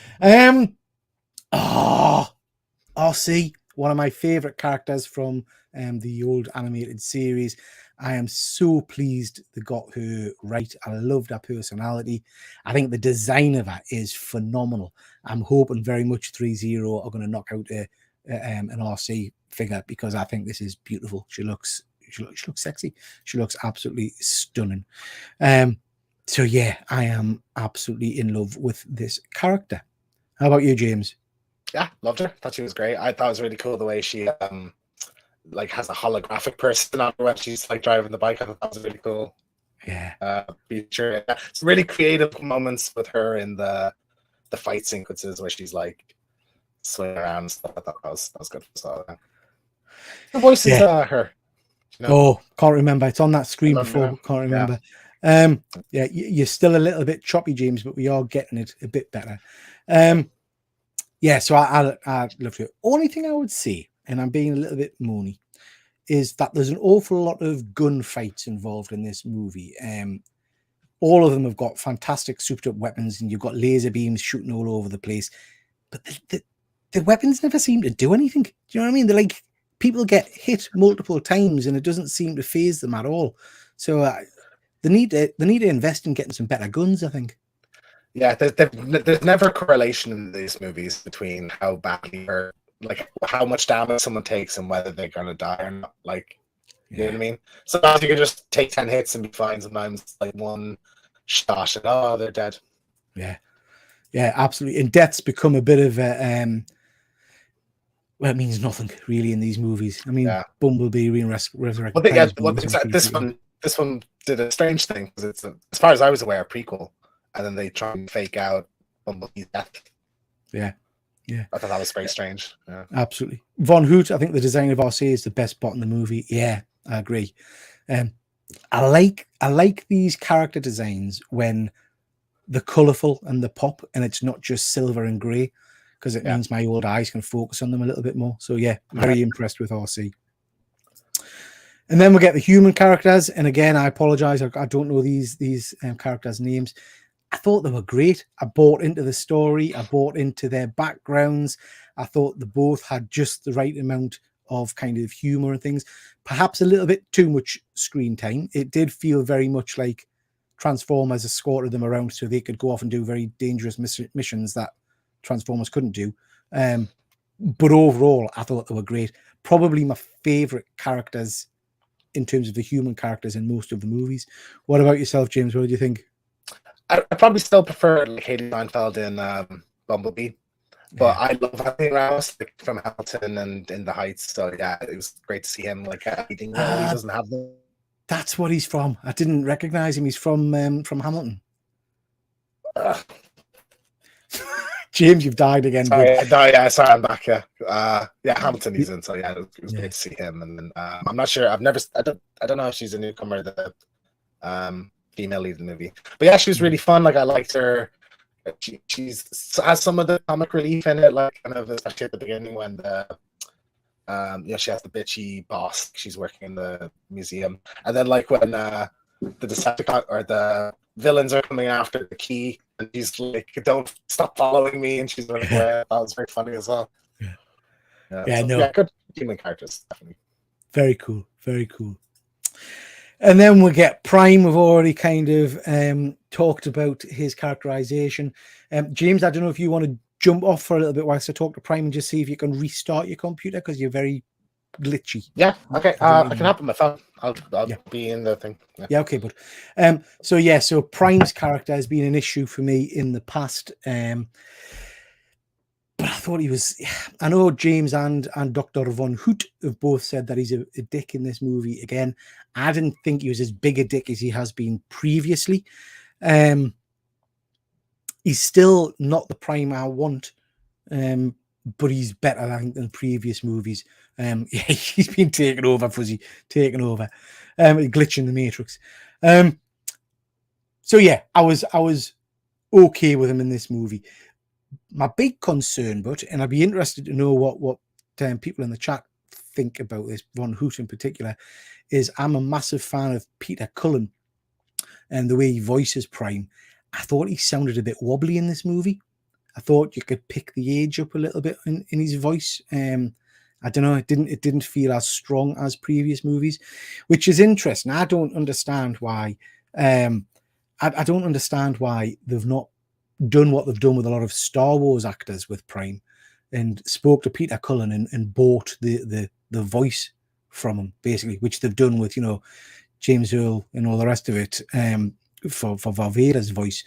RC, one of my favorite characters from the old animated series. I am so pleased they got her right. I loved her personality. I think the design of her is phenomenal. I'm hoping very much 3-0 are going to knock out an RC figure because I think this is beautiful. She looks sexy. She looks absolutely stunning. So yeah, I am absolutely in love with this character. How about you, James? Yeah, loved her. Thought she was great. I thought it was really cool the way she like has a holographic person on her when she's like driving the bike. I thought that was really cool. Yeah. Feature. It's really creative moments with her in the fight sequences where she's like swinging around and stuff. I thought that was good. So, the voice is her. You know? Oh, can't remember. It's on that screen before. Can't remember. Yeah, you're still a little bit choppy, James, but we are getting it a bit better. Yeah, so I love it. Only thing I would say, and I'm being a little bit moany, is that there's an awful lot of gunfights involved in this movie. All of them have got fantastic souped up weapons, and you've got laser beams shooting all over the place. But the weapons never seem to do anything. Do you know what I mean? They're like, people get hit multiple times, and it doesn't seem to phase them at all. So they need to invest in getting some better guns, I think. Yeah, there's never a correlation in these movies between how badly or like how much damage someone takes and whether they're gonna die or not. Like, you know what I mean? Sometimes you can just take 10 hits and be fine. Sometimes like one shot and they're dead. Yeah, absolutely. And death's become a bit of a well, it means nothing really in these movies. I mean, Bumblebee being resurrected. This one did a strange thing because it's as far as I was aware, a prequel. And then they try and fake out Bumblebee's death. Yeah. I thought that was very strange. Yeah. Absolutely. Von Hoot, I think the design of RC is the best bot in the movie. Yeah, I agree. I like these character designs when they're colourful and they pop, and it's not just silver and grey, because it means my old eyes can focus on them a little bit more. So yeah, very impressed with RC. And then we get the human characters, and again, I apologise, I don't know these characters' names. I thought they were great. I bought into the story. I bought into their backgrounds. I thought they both had just the right amount of kind of humor and things. Perhaps a little bit too much screen time. It did feel very much like Transformers escorted them around so they could go off and do very dangerous missions that Transformers couldn't do. But overall, I thought they were great. Probably my favorite characters in terms of the human characters in most of the movies. What about yourself, James? What did you think? I probably still prefer like Haley Steinfeld in Bumblebee, but I love Anthony Ramos from Hamilton and In the Heights. So yeah, it was great to see him like eating. He doesn't have them. That's what he's from. I didn't recognize him. He's from Hamilton. James, you've died again. Sorry, sorry, I'm back. Yeah, Hamilton he's in. So yeah, it was great to see him. And then I'm not sure. I don't know if she's a newcomer. The female lead in the movie, but yeah, she was really fun. Like I liked her. She's has some of the comic relief in it, like kind of especially at the beginning when the she has the bitchy boss. She's working in the museum, and then like when the Decepticon or the villains are coming after the key, and she's like, "Don't stop following me," and she's running away. That was very funny as well. Good human characters, definitely. Very cool, very cool. And then we get Prime. We've already kind of talked about his characterization. James, I don't know if you want to jump off for a little bit whilst I talk to Prime and just see if you can restart your computer because you're very glitchy. Yeah, okay. I can hop on my phone. I'll be in the thing. Yeah, okay, bud. So Prime's character has been an issue for me in the past. But I thought he was. I know James and Dr. Von Hoot have both said that he's a dick in this movie. Again, I didn't think he was as big a dick as he has been previously. He's still not the Prime I want, but he's better, I think, than previous movies. He's been taken over, Fuzzy, taken over. Glitch in the Matrix. So yeah, I was okay with him in this movie. My big concern, and I'd be interested to know what people in the chat think about this, Von Hoot in particular, is I'm a massive fan of Peter Cullen and the way he voices Prime. I thought he sounded a bit wobbly in this movie. I thought you could pick the age up a little bit in his voice. I don't know. It didn't feel as strong as previous movies, which is interesting. I don't understand why. I don't understand why they've not done what they've done with a lot of Star Wars actors with Prime. and spoke to Peter Cullen and bought the voice from him, basically, which they've done with, you know, James Earl and all the rest of it, for Vader's voice,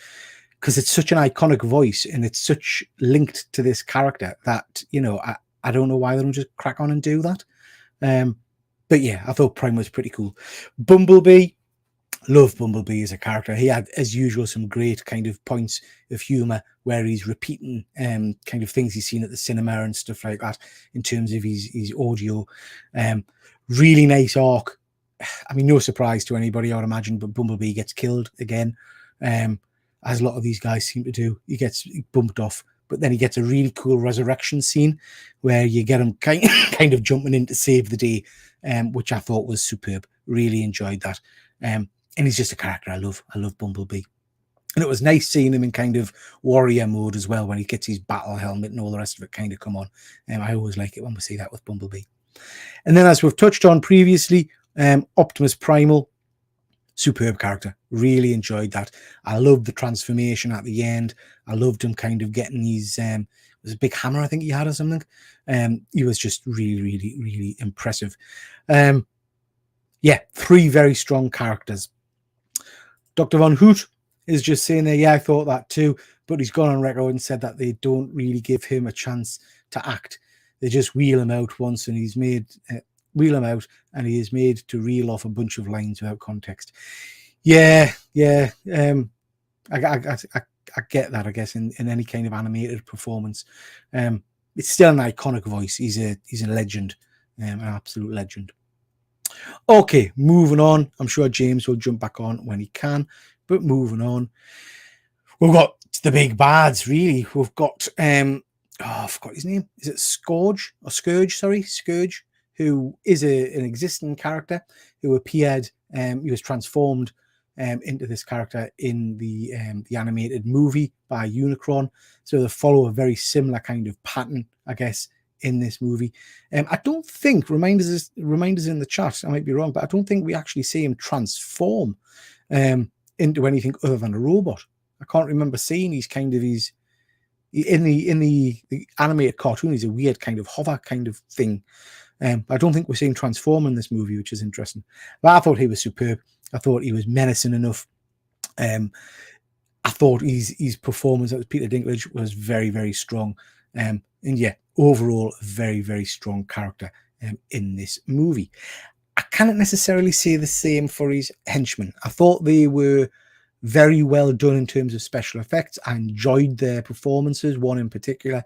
because it's such an iconic voice and it's such linked to this character that, you know, I don't know why they don't just crack on and do that. But yeah, I thought Prime was pretty cool. Bumblebee, love Bumblebee as a character. He had, as usual, some great kind of points of humor where he's repeating kind of things he's seen at the cinema and stuff like that in terms of his audio. Really nice arc. I mean, no surprise to anybody, I would imagine, but Bumblebee gets killed again, as a lot of these guys seem to do. He gets bumped off, but then he gets a really cool resurrection scene where you get him kind of jumping in to save the day, which I thought was superb. Really enjoyed that. And he's just a character I love. I love Bumblebee. And it was nice seeing him in kind of warrior mode as well, when he gets his battle helmet and all the rest of it kind of come on. I always like it when we see that with Bumblebee. And then, as we've touched on previously, Optimus Primal, superb character. Really enjoyed that. I loved the transformation at the end. I loved him kind of getting his, it was a big hammer, I think he had, or something. He was just really, really, really impressive. Yeah, 3 very strong characters. Dr. Von Hoot is just saying there, yeah, I thought that too, but he's gone on record and said that they don't really give him a chance to act. They just wheel him out once, and he's made wheel him out, and he is made to reel off a bunch of lines without context. Yeah. I get that, I guess, in any kind of animated performance. It's still an iconic voice. He's a legend, an absolute legend. Okay, moving on. I'm sure James will jump back on when he can, but moving on. We've got the big bads, really. We've got I forgot his name. Is it Scourge or Scourge? Sorry, Scourge, who is an existing character who appeared. He was transformed into this character in the animated movie by Unicron. So they follow a very similar kind of pattern, I guess, in this movie. I don't think, reminders in the chat, I might be wrong, but I don't think we actually see him transform into anything other than a robot. I can't remember seeing in the animated cartoon, he's a weird kind of hover kind of thing. I don't think we're seeing transform in this movie, which is interesting. But I thought he was superb. I thought he was menacing enough. I thought his performance as Peter Dinklage was very, very strong. And yeah, overall, a very, very strong character in this movie. I cannot necessarily say the same for his henchmen. I thought they were very well done in terms of special effects. I enjoyed their performances, one in particular,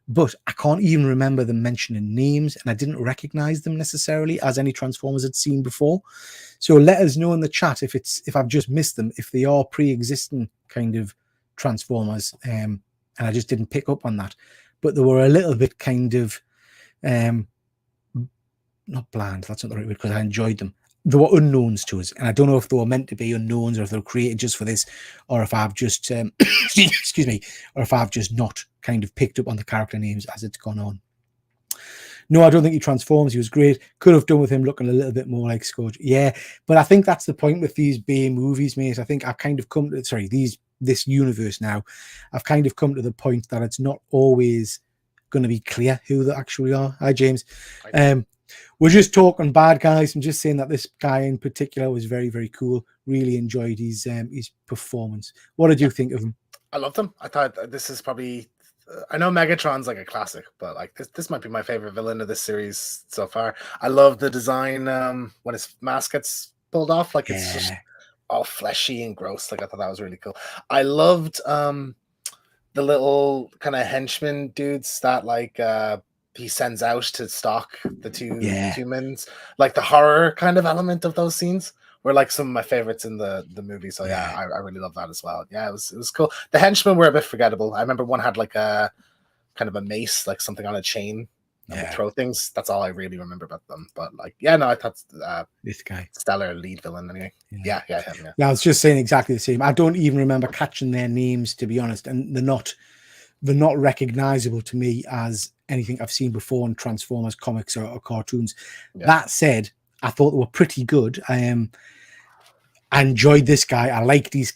but I can't even remember them mentioning names, and I didn't recognize them necessarily as any Transformers I'd seen before. So let us know in the chat if I've just missed them, if they are pre-existing kind of Transformers, and I just didn't pick up on that. But they were a little bit kind of not bland, that's not the right word, because I enjoyed them. They were unknowns to us, and I don't know if they were meant to be unknowns or if they were created just for this, or if I've just excuse me, or if I've just not kind of picked up on the character names as it's gone on. No, I don't think he transforms. He was great. Could have done with him looking a little bit more like Scourge. Yeah, but I think that's the point with these B movies, mate. I think I've kind of come to this universe now. I've kind of come to the point that it's not always going to be clear who they actually are. Hi, James. We're just talking bad guys. I'm just saying that this guy in particular was very, very cool. Really enjoyed his performance. What did you think of him? I loved him. I thought this is probably, I know Megatron's like a classic, but like this might be my favorite villain of this series so far. I love the design when his mask gets pulled off, like it's just all fleshy and gross. Like I thought that was really cool. I loved the little kind of henchman dudes that like he sends out to stalk the two humans. Like the horror kind of element of those scenes were like some of my favorites in the movie. So yeah, I really love that as well. Yeah, it was cool. The henchmen were a bit forgettable. I remember one had like a kind of a mace, like something on a chain and would throw things. That's all I really remember about them. But like, yeah, no, I thought this guy, stellar lead villain anyway. Yeah. I was just saying exactly the same. I don't even remember catching their names, to be honest, and they're not recognizable to me as anything I've seen before in Transformers comics or cartoons. That said, I thought they were pretty good. I enjoyed this guy. I liked his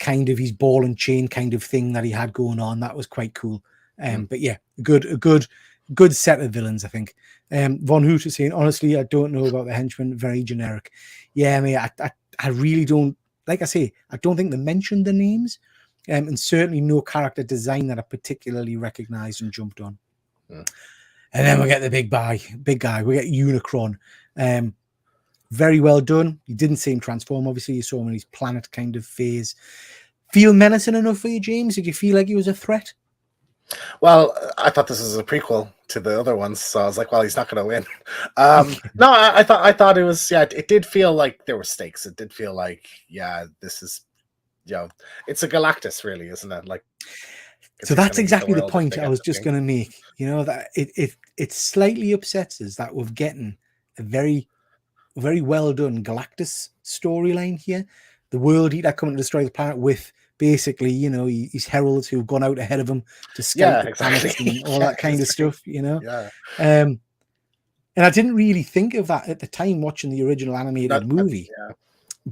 ball and chain kind of thing that he had going on. That was quite cool. But yeah, a good good set of villains, I think. Von Hoot is saying, honestly, I don't know about the henchmen. Very generic. Yeah, I mean, I really don't. Like I say, I don't think they mentioned the names, and certainly no character design that I particularly recognized and jumped on. Yeah. And then we get the big guy. We get Unicron. Very well done. You didn't see him transform. Obviously, you saw him in his planet kind of phase. Feel menacing enough for you, James? Did you feel like he was a threat? Well, I thought this was a prequel to the other ones, so I was like, well, he's not going to win. No, I thought it was, yeah, it did feel like there were stakes. It did feel like, yeah, this is, it's a Galactus, really, isn't it? Like, so that's exactly the point I was just going to make. That it slightly upsets us that we're getting a very, very well done Galactus storyline here. The World Eater coming to destroy the planet with basically, his heralds who've gone out ahead of him to scout the planets and all that kind of stuff, Yeah. And I didn't really think of that at the time watching the original animated movie. Yeah.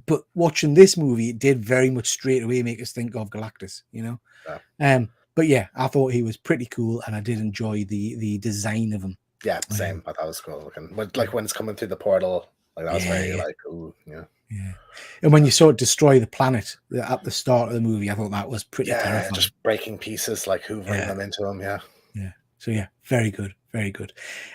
But watching this movie, it did very much straight away make us think of Galactus, Yeah. But yeah, I thought he was pretty cool, and I did enjoy the design of him. Yeah, same. I thought it was cool looking. Like when it's coming through the portal, like that was very like, ooh, yeah. And when you saw it destroy the planet at the start of the movie, I thought that was pretty terrifying. Just breaking pieces, like hoovering them into him. Yeah. So yeah, very good, very good.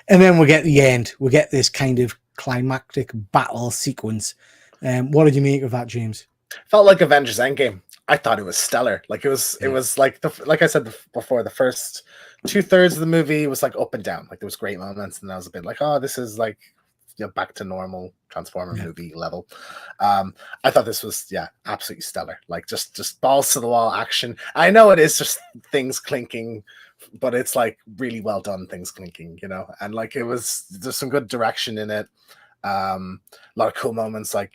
And then we get the end. We get this kind of climactic battle sequence. What did you make of that, James? Felt like Avengers Endgame. I thought it was stellar. Like it was like like I said before, the first 2/3 of the movie was like up and down. Like there was great moments, and I was a bit like, oh, this is like back to normal Transformer movie level. I thought this was absolutely stellar. Like just balls to the wall action. I know it is just things clinking, but it's like really well done things clinking, and like there's some good direction in it. A lot of cool moments like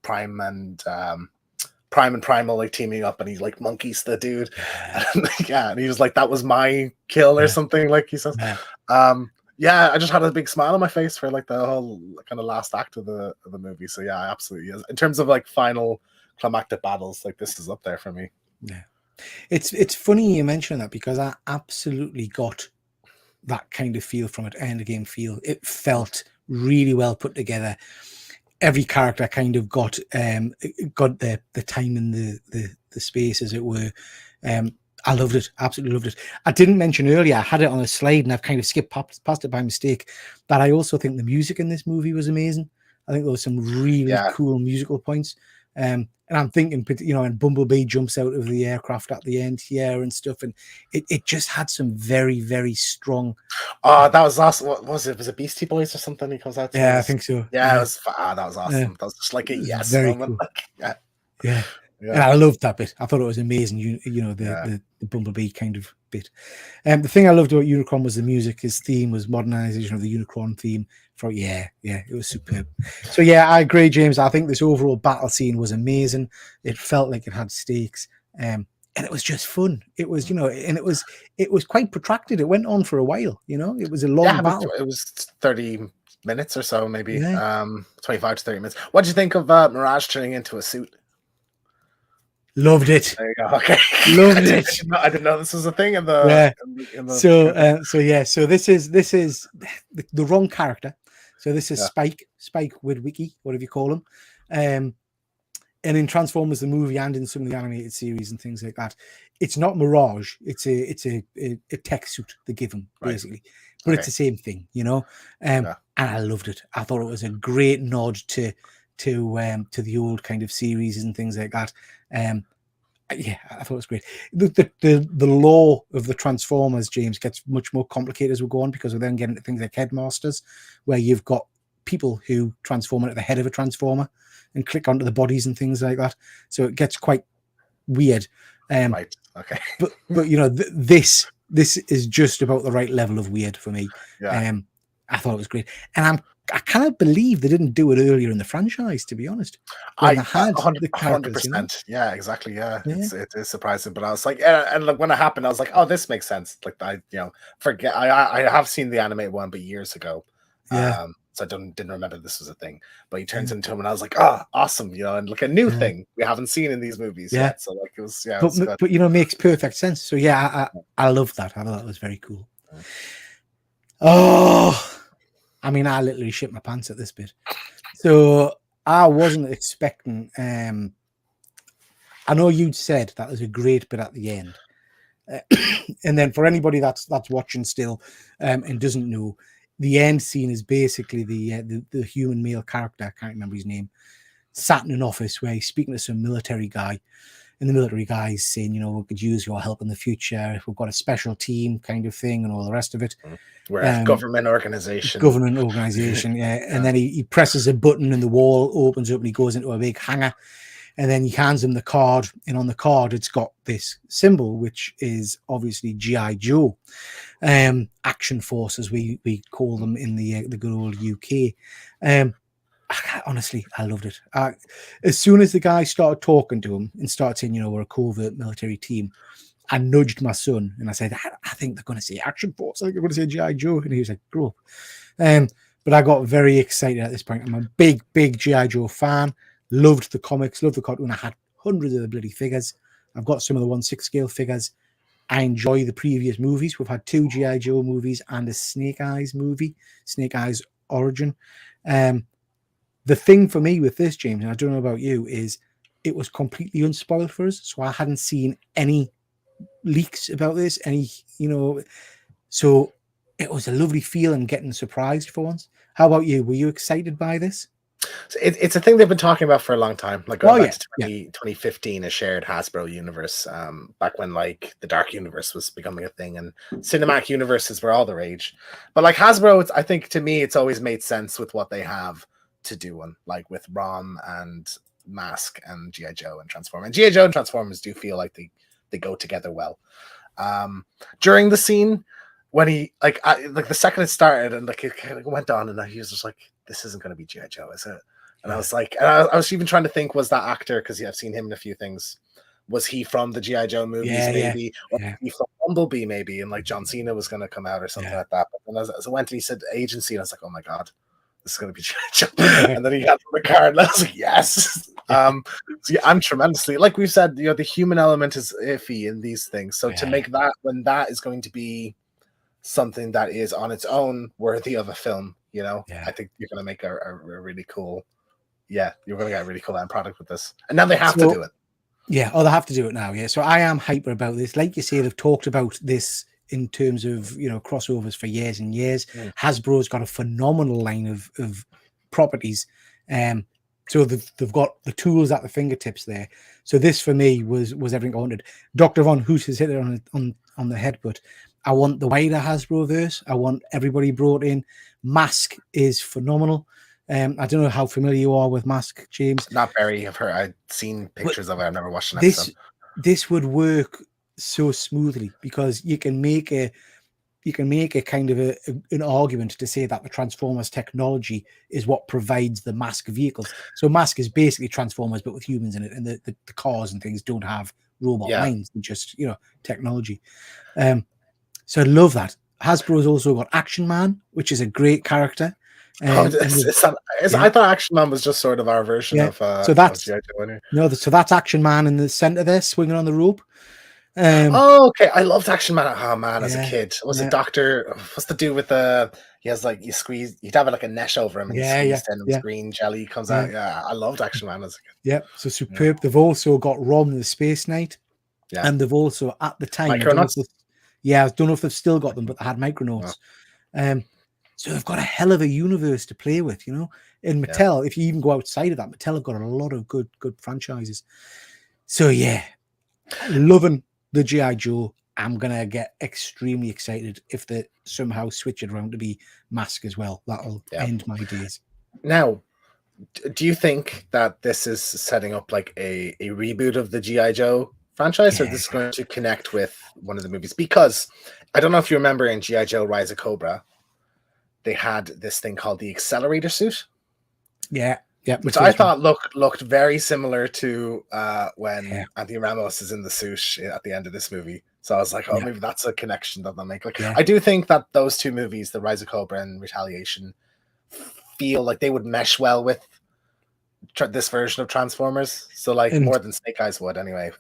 Prime and Primal like teaming up, and he like monkeys the dude, and he was like, that was my kill or something, like he says. I just had a big smile on my face for like the whole kind of last act of the movie. So yeah, absolutely. In terms of like final climactic battles, like this is up there for me. Yeah, it's funny you mention that, because I absolutely got that kind of feel from it. Endgame feel. It felt really well put together. Every character kind of got the time and the space, as it were. I loved it. Absolutely loved it. I didn't mention earlier, I had it on a slide and I've kind of skipped past it by mistake, that I also think the music in this movie was amazing. I think there was some really cool musical points. And I'm thinking, and Bumblebee jumps out of the aircraft at the end here and stuff. And it just had some very, very strong. Oh, that was awesome. What was it? Was it Beastie Boys or something? He comes out. I think so. Yeah, it was. That was awesome. That was just like a yes moment. Cool. Yeah. And I loved that bit. I thought it was amazing. The Bumblebee kind of bit. The thing I loved about Unicron was the music. His theme was modernization of the Unicron theme. It was superb. So yeah, I agree, James. I think this overall battle scene was amazing. It felt like it had stakes, and it was just fun. It was, and it was quite protracted. It went on for a while. It was a long battle. It was 30 minutes or so, maybe 25 to 30 minutes. What did you think of Mirage turning into a suit? Loved it. There you go. Okay. Loved it. I didn't know this was a thing in the. So this is the wrong character. So this is Spike Witwicky, whatever you call him. And in Transformers the movie and in some of the animated series and things like that, it's not Mirage. It's a tech suit they give him, basically. But it's the same thing, And I loved it. I thought it was a great nod to the old kind of series and things like that. I thought it was great. The law of the Transformers, James, gets much more complicated as we go on, because we then get into things like Headmasters, where you've got people who transform into the head of a Transformer and click onto the bodies and things like that. So it gets quite weird. Right. Okay. But this is just about the right level of weird for me. Yeah. I thought it was great, and I can't believe they didn't do it earlier in the franchise, to be honest. I had 100%. Yeah, exactly. Yeah. It is surprising, but I was like, and like when it happened, I was like, oh, this makes sense. Like I have seen the animated one, but years ago. So I didn't remember this was a thing. But he turns into him, and I was like, oh, awesome, and like a new thing we haven't seen in these movies yet. So like it was, but makes perfect sense. So I love that. I thought that was very cool. Oh, I mean, I literally shit my pants at this bit. So I wasn't expecting. I know you'd said that was a great bit at the end, and then for anybody that's watching still and doesn't know, the end scene is basically the human male character. I can't remember his name. Sat in an office where he's speaking to some military guy, and the military guy is saying, you know, we could use your help in the future. We've got a special team kind of thing and all the rest of it. We're a government organization. Yeah. And then he presses a button and the wall opens up and he goes into a big hangar. And then he hands him the card. And on the card, it's got this symbol, which is obviously G.I. Joe. Action Force, as we call them in the good old UK. Honestly, I loved it. As soon as the guy started talking to him and started saying, you know, we're a covert military team, I nudged my son and I said, I think they're going to say Action Force. I think they're going to say G.I. Joe. And he was like, grow up. But I got very excited at this point. I'm a big G.I. Joe fan. Loved the comics, loved the cartoon. I had hundreds of the bloody figures. I've got some of the 1/6 scale figures. I enjoy the previous movies. We've had 2 G.I. Joe movies and a Snake Eyes movie, Snake Eyes Origin. The thing for me with this, James, and I don't know about you, is it was completely unspoiled for us. So I hadn't seen any leaks about this, so it was a lovely feeling getting surprised for once. How about you? Were you excited by this? So it's a thing they've been talking about for a long time, like going back to 2015, a shared Hasbro universe, back when like the Dark Universe was becoming a thing and cinematic universes were all the rage. But like Hasbro, I think to me it's always made sense with what they have to do one, like with ROM and Mask and G.I. Joe and Transformers. And G.I. Joe and Transformers do feel like they go together well. During the scene when he like the second it started and like it kind of went on and he was just like, this isn't going to be G.I. Joe, is it? And I was like, and I was even trying to think, was that actor, because I've seen him in a few things, was he from the G.I. Joe movies maybe? Or he from Bumblebee maybe, and like John Cena was going to come out or something like that. But then as I went and he said agency, and I was like, oh my God, this is going to be G.I. Joe. And then he got the card and I was like, yes. So yeah, I'm tremendously, like we've said, you know, the human element is iffy in these things. So to make that, when that is going to be something that is on its own worthy of a film, you know, I think you're going to make a really cool, you're going to get a really cool end product with this. And now they have to do it. Yeah, they have to do it now. Yeah, so I am hyper about this. Like you say, they've talked about this in terms of, you know, crossovers for years and years. Hasbro's got a phenomenal line of properties. So they've got the tools at the fingertips there. So this for me was everything I wanted. Dr. Von Hoos has hit it on the head, but I want the wider Hasbro verse. I want everybody brought in. Mask is phenomenal. I don't know how familiar you are with Mask, James. Not very. I've seen pictures of it. I've never watched an episode. This would work so smoothly because you can make a kind of an argument to say that the Transformers technology is what provides the Mask vehicles. So Mask is basically Transformers, but with humans in it, and the cars and things don't have robot minds, they're just, you know, technology. So I love that. Hasbro's also got Action Man, which is a great character. I thought Action Man was just sort of our version of so that's so that's Action Man in the center there, swinging on the rope. Okay. I loved Action Man. Oh man, as a kid, was it Doctor? What's the dude with the? He has like you'd have like a mesh over him, and and green jelly comes out. Yeah, I loved Action Man as a kid. Yeah, so superb. They've also got Rom the Space Knight, and they've also at the time, I don't know if they've still got them, but they had Micronauts. So they've got a hell of a universe to play with, you know. In Mattel, if you even go outside of that, Mattel have got a lot of good franchises. So yeah, loving the G.I. Joe. I'm gonna get extremely excited if they somehow switch it around to be Mask as well. That'll end my days. Now, do you think that this is setting up like a reboot of the G.I. Joe franchise, or this is going to connect with one of the movies? Because I don't know if you remember in G.I. Joe Rise of Cobra, they had this thing called the accelerator suit. Which I thought looked very similar to when Anthony Ramos is in the suit at the end of this movie. So I was like, maybe that's a connection that they'll make. Like, I do think that those two movies, The Rise of Cobra and Retaliation, feel like they would mesh well with this version of Transformers. So like more than Snake Eyes would anyway.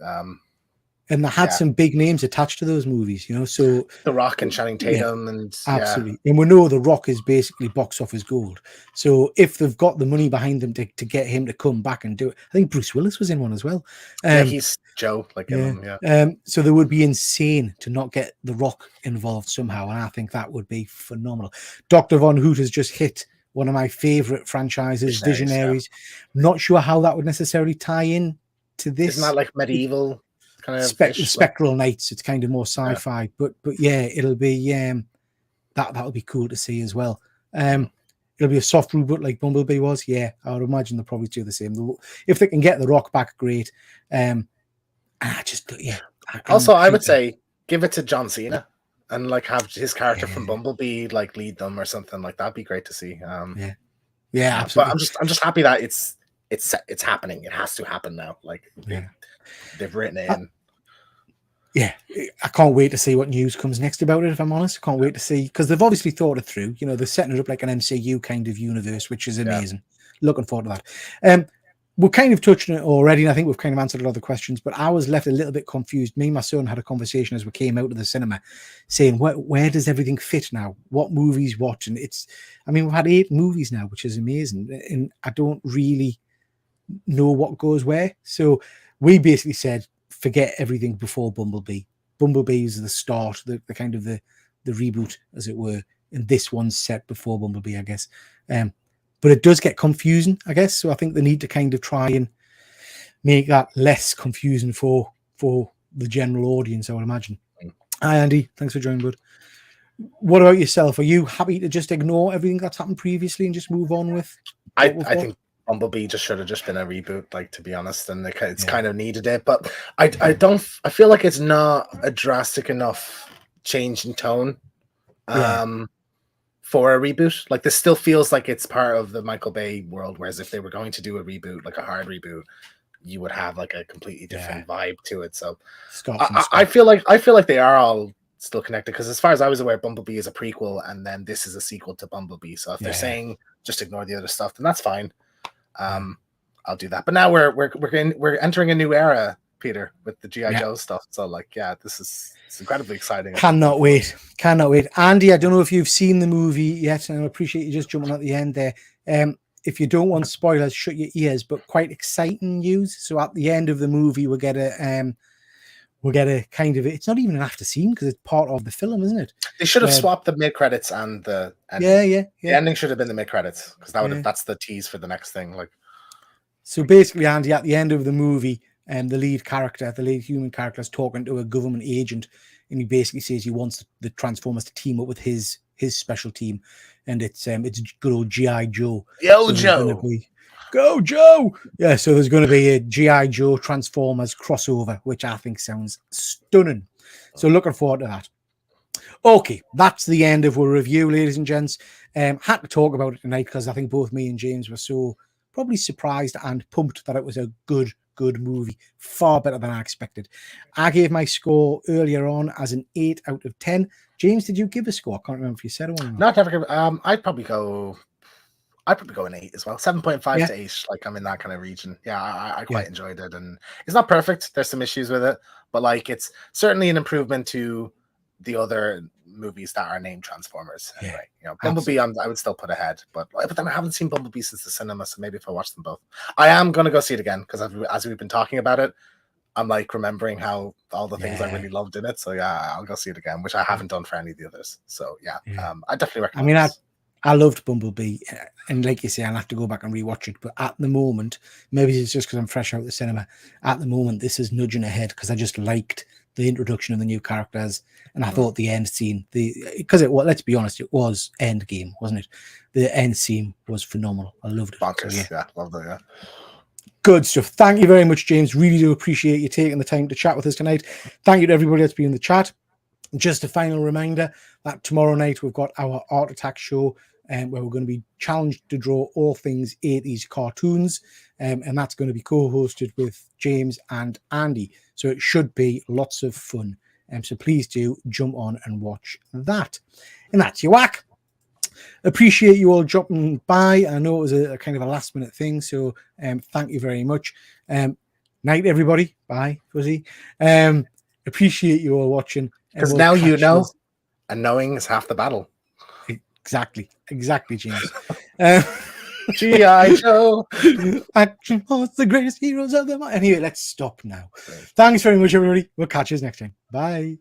and they had some big names attached to those movies, you know. So The Rock and Channing Tatum, and absolutely. And we know The Rock is basically box office gold. So if they've got the money behind them to get him to come back and do it, I think Bruce Willis was in one as well. He's Joe, like him. So they would be insane to not get The Rock involved somehow, and I think that would be phenomenal. Dr. Von Hoot has just hit one of my favorite franchises, Visionaries. Not sure how that would necessarily tie in to this. Isn't that like medieval kind of spectral knights? It's kind of more sci-fi, but yeah, it'll be that'll be cool to see as well. It'll be a soft reboot like Bumblebee was. Yeah, I would imagine they'll probably do the same. If they can get The Rock back, great. I would say give it to John Cena and like have his character from Bumblebee like lead them or something like that'd be great to see. Absolutely. But I'm just happy that it's happening. It has to happen now. Like they've written it in. I can't wait to see what news comes next about it, if I'm honest. I can't wait to see, because they've obviously thought it through. You know, they're setting it up like an MCU kind of universe, which is amazing. Looking forward to that. We're kind of touching it already, and I think we've kind of answered a lot of the questions, but I was left a little bit confused. Me and my son had a conversation as we came out of the cinema saying, where does everything fit now? What movies, what? And we've had 8 movies now, which is amazing, and I don't really know what goes where. So we basically said, forget everything before Bumblebee. Bumblebee is the start, the kind of the reboot, as it were, and this one's set before Bumblebee, I guess. But it does get confusing, I guess. So I think they need to kind of try and make that less confusing for the general audience, I would imagine. Hi, Andy. Thanks for joining, bud. What about yourself? Are you happy to just ignore everything that's happened previously and just move on with? I think Bumblebee should have just been a reboot, like, to be honest, and it's kind of needed it. But I feel like it's not a drastic enough change in tone. For a reboot. Like, this still feels like it's part of the Michael Bay world, whereas if they were going to do a reboot, like a hard reboot, you would have like a completely different vibe to it. So I feel like they are all still connected, because as far as I was aware, Bumblebee is a prequel and then this is a sequel to Bumblebee. So if they're saying just ignore the other stuff, then that's fine. I'll do that. But now we're entering a new era, Peter, with the G.I. Joe stuff. So like, it's incredibly exciting. Cannot wait. Andy, I don't know if you've seen the movie yet, and I appreciate you just jumping at the end there. If you don't want spoilers, shut your ears, but quite exciting news. So at the end of the movie, we'll get a kind of, it's not even an after scene because it's part of the film, isn't it? They should have swapped the mid credits and the ending. The ending should have been the mid credits, because that's the tease for the next thing. Like, so basically, Andy, at the end of the movie, the lead human character, is talking to a government agent, and he basically says he wants the Transformers to team up with his special team, and it's good old G.I. Joe. Yo, Joe! Go, Joe! Yeah, so there's going to be a G.I. Joe Transformers crossover, which I think sounds stunning. So looking forward to that. Okay, that's the end of our review, ladies and gents. Had to talk about it tonight because I think both me and James were so probably surprised and pumped that it was a good movie, far better than I expected. I gave my score earlier on as an 8 out of 10. James, did you give a score? I can't remember if you said one. Not ever. I'd probably go an 8 as well. 7.5 to 8. Like, I'm in that kind of region. Yeah, I quite enjoyed it, and it's not perfect. There's some issues with it, but like, it's certainly an improvement to the other movies that are named Transformers. Anyway, Bumblebee, I would still put ahead, but then I haven't seen Bumblebee since the cinema, so maybe if I watch them both, I am gonna go see it again, because as we've been talking about it, I'm like remembering how all the things I really loved in it. So yeah, I'll go see it again, which I haven't done for any of the others. So I definitely recommend. I loved Bumblebee, and like you say, I'll have to go back and rewatch it. But at the moment, maybe it's just because I'm fresh out of the cinema. At the moment, this is nudging ahead because I just liked the introduction of the new characters, and I thought the end scene, because it was, let's be honest, it was Endgame, wasn't it? The end scene was phenomenal. I loved it. Bonkers. So, loved it. Yeah. Good stuff. Thank you very much, James. Really do appreciate you taking the time to chat with us tonight. Thank you to everybody that's been in the chat. Just a final reminder that tomorrow night we've got our Art Attack show, where we're going to be challenged to draw all things 80s cartoons, and that's going to be co-hosted with James and Andy. So it should be lots of fun. So please do jump on and watch that. And that's your whack. Appreciate you all dropping by. I know it was a kind of a last minute thing, so thank you very much. Night, everybody. Bye, Fuzzy. Appreciate you all watching. Because now you know, and knowing is half the battle. Exactly, James. G.I. Joe. Action was the greatest heroes of them all. Anyway, let's stop now. Thanks very much, everybody. We'll catch you next time. Bye.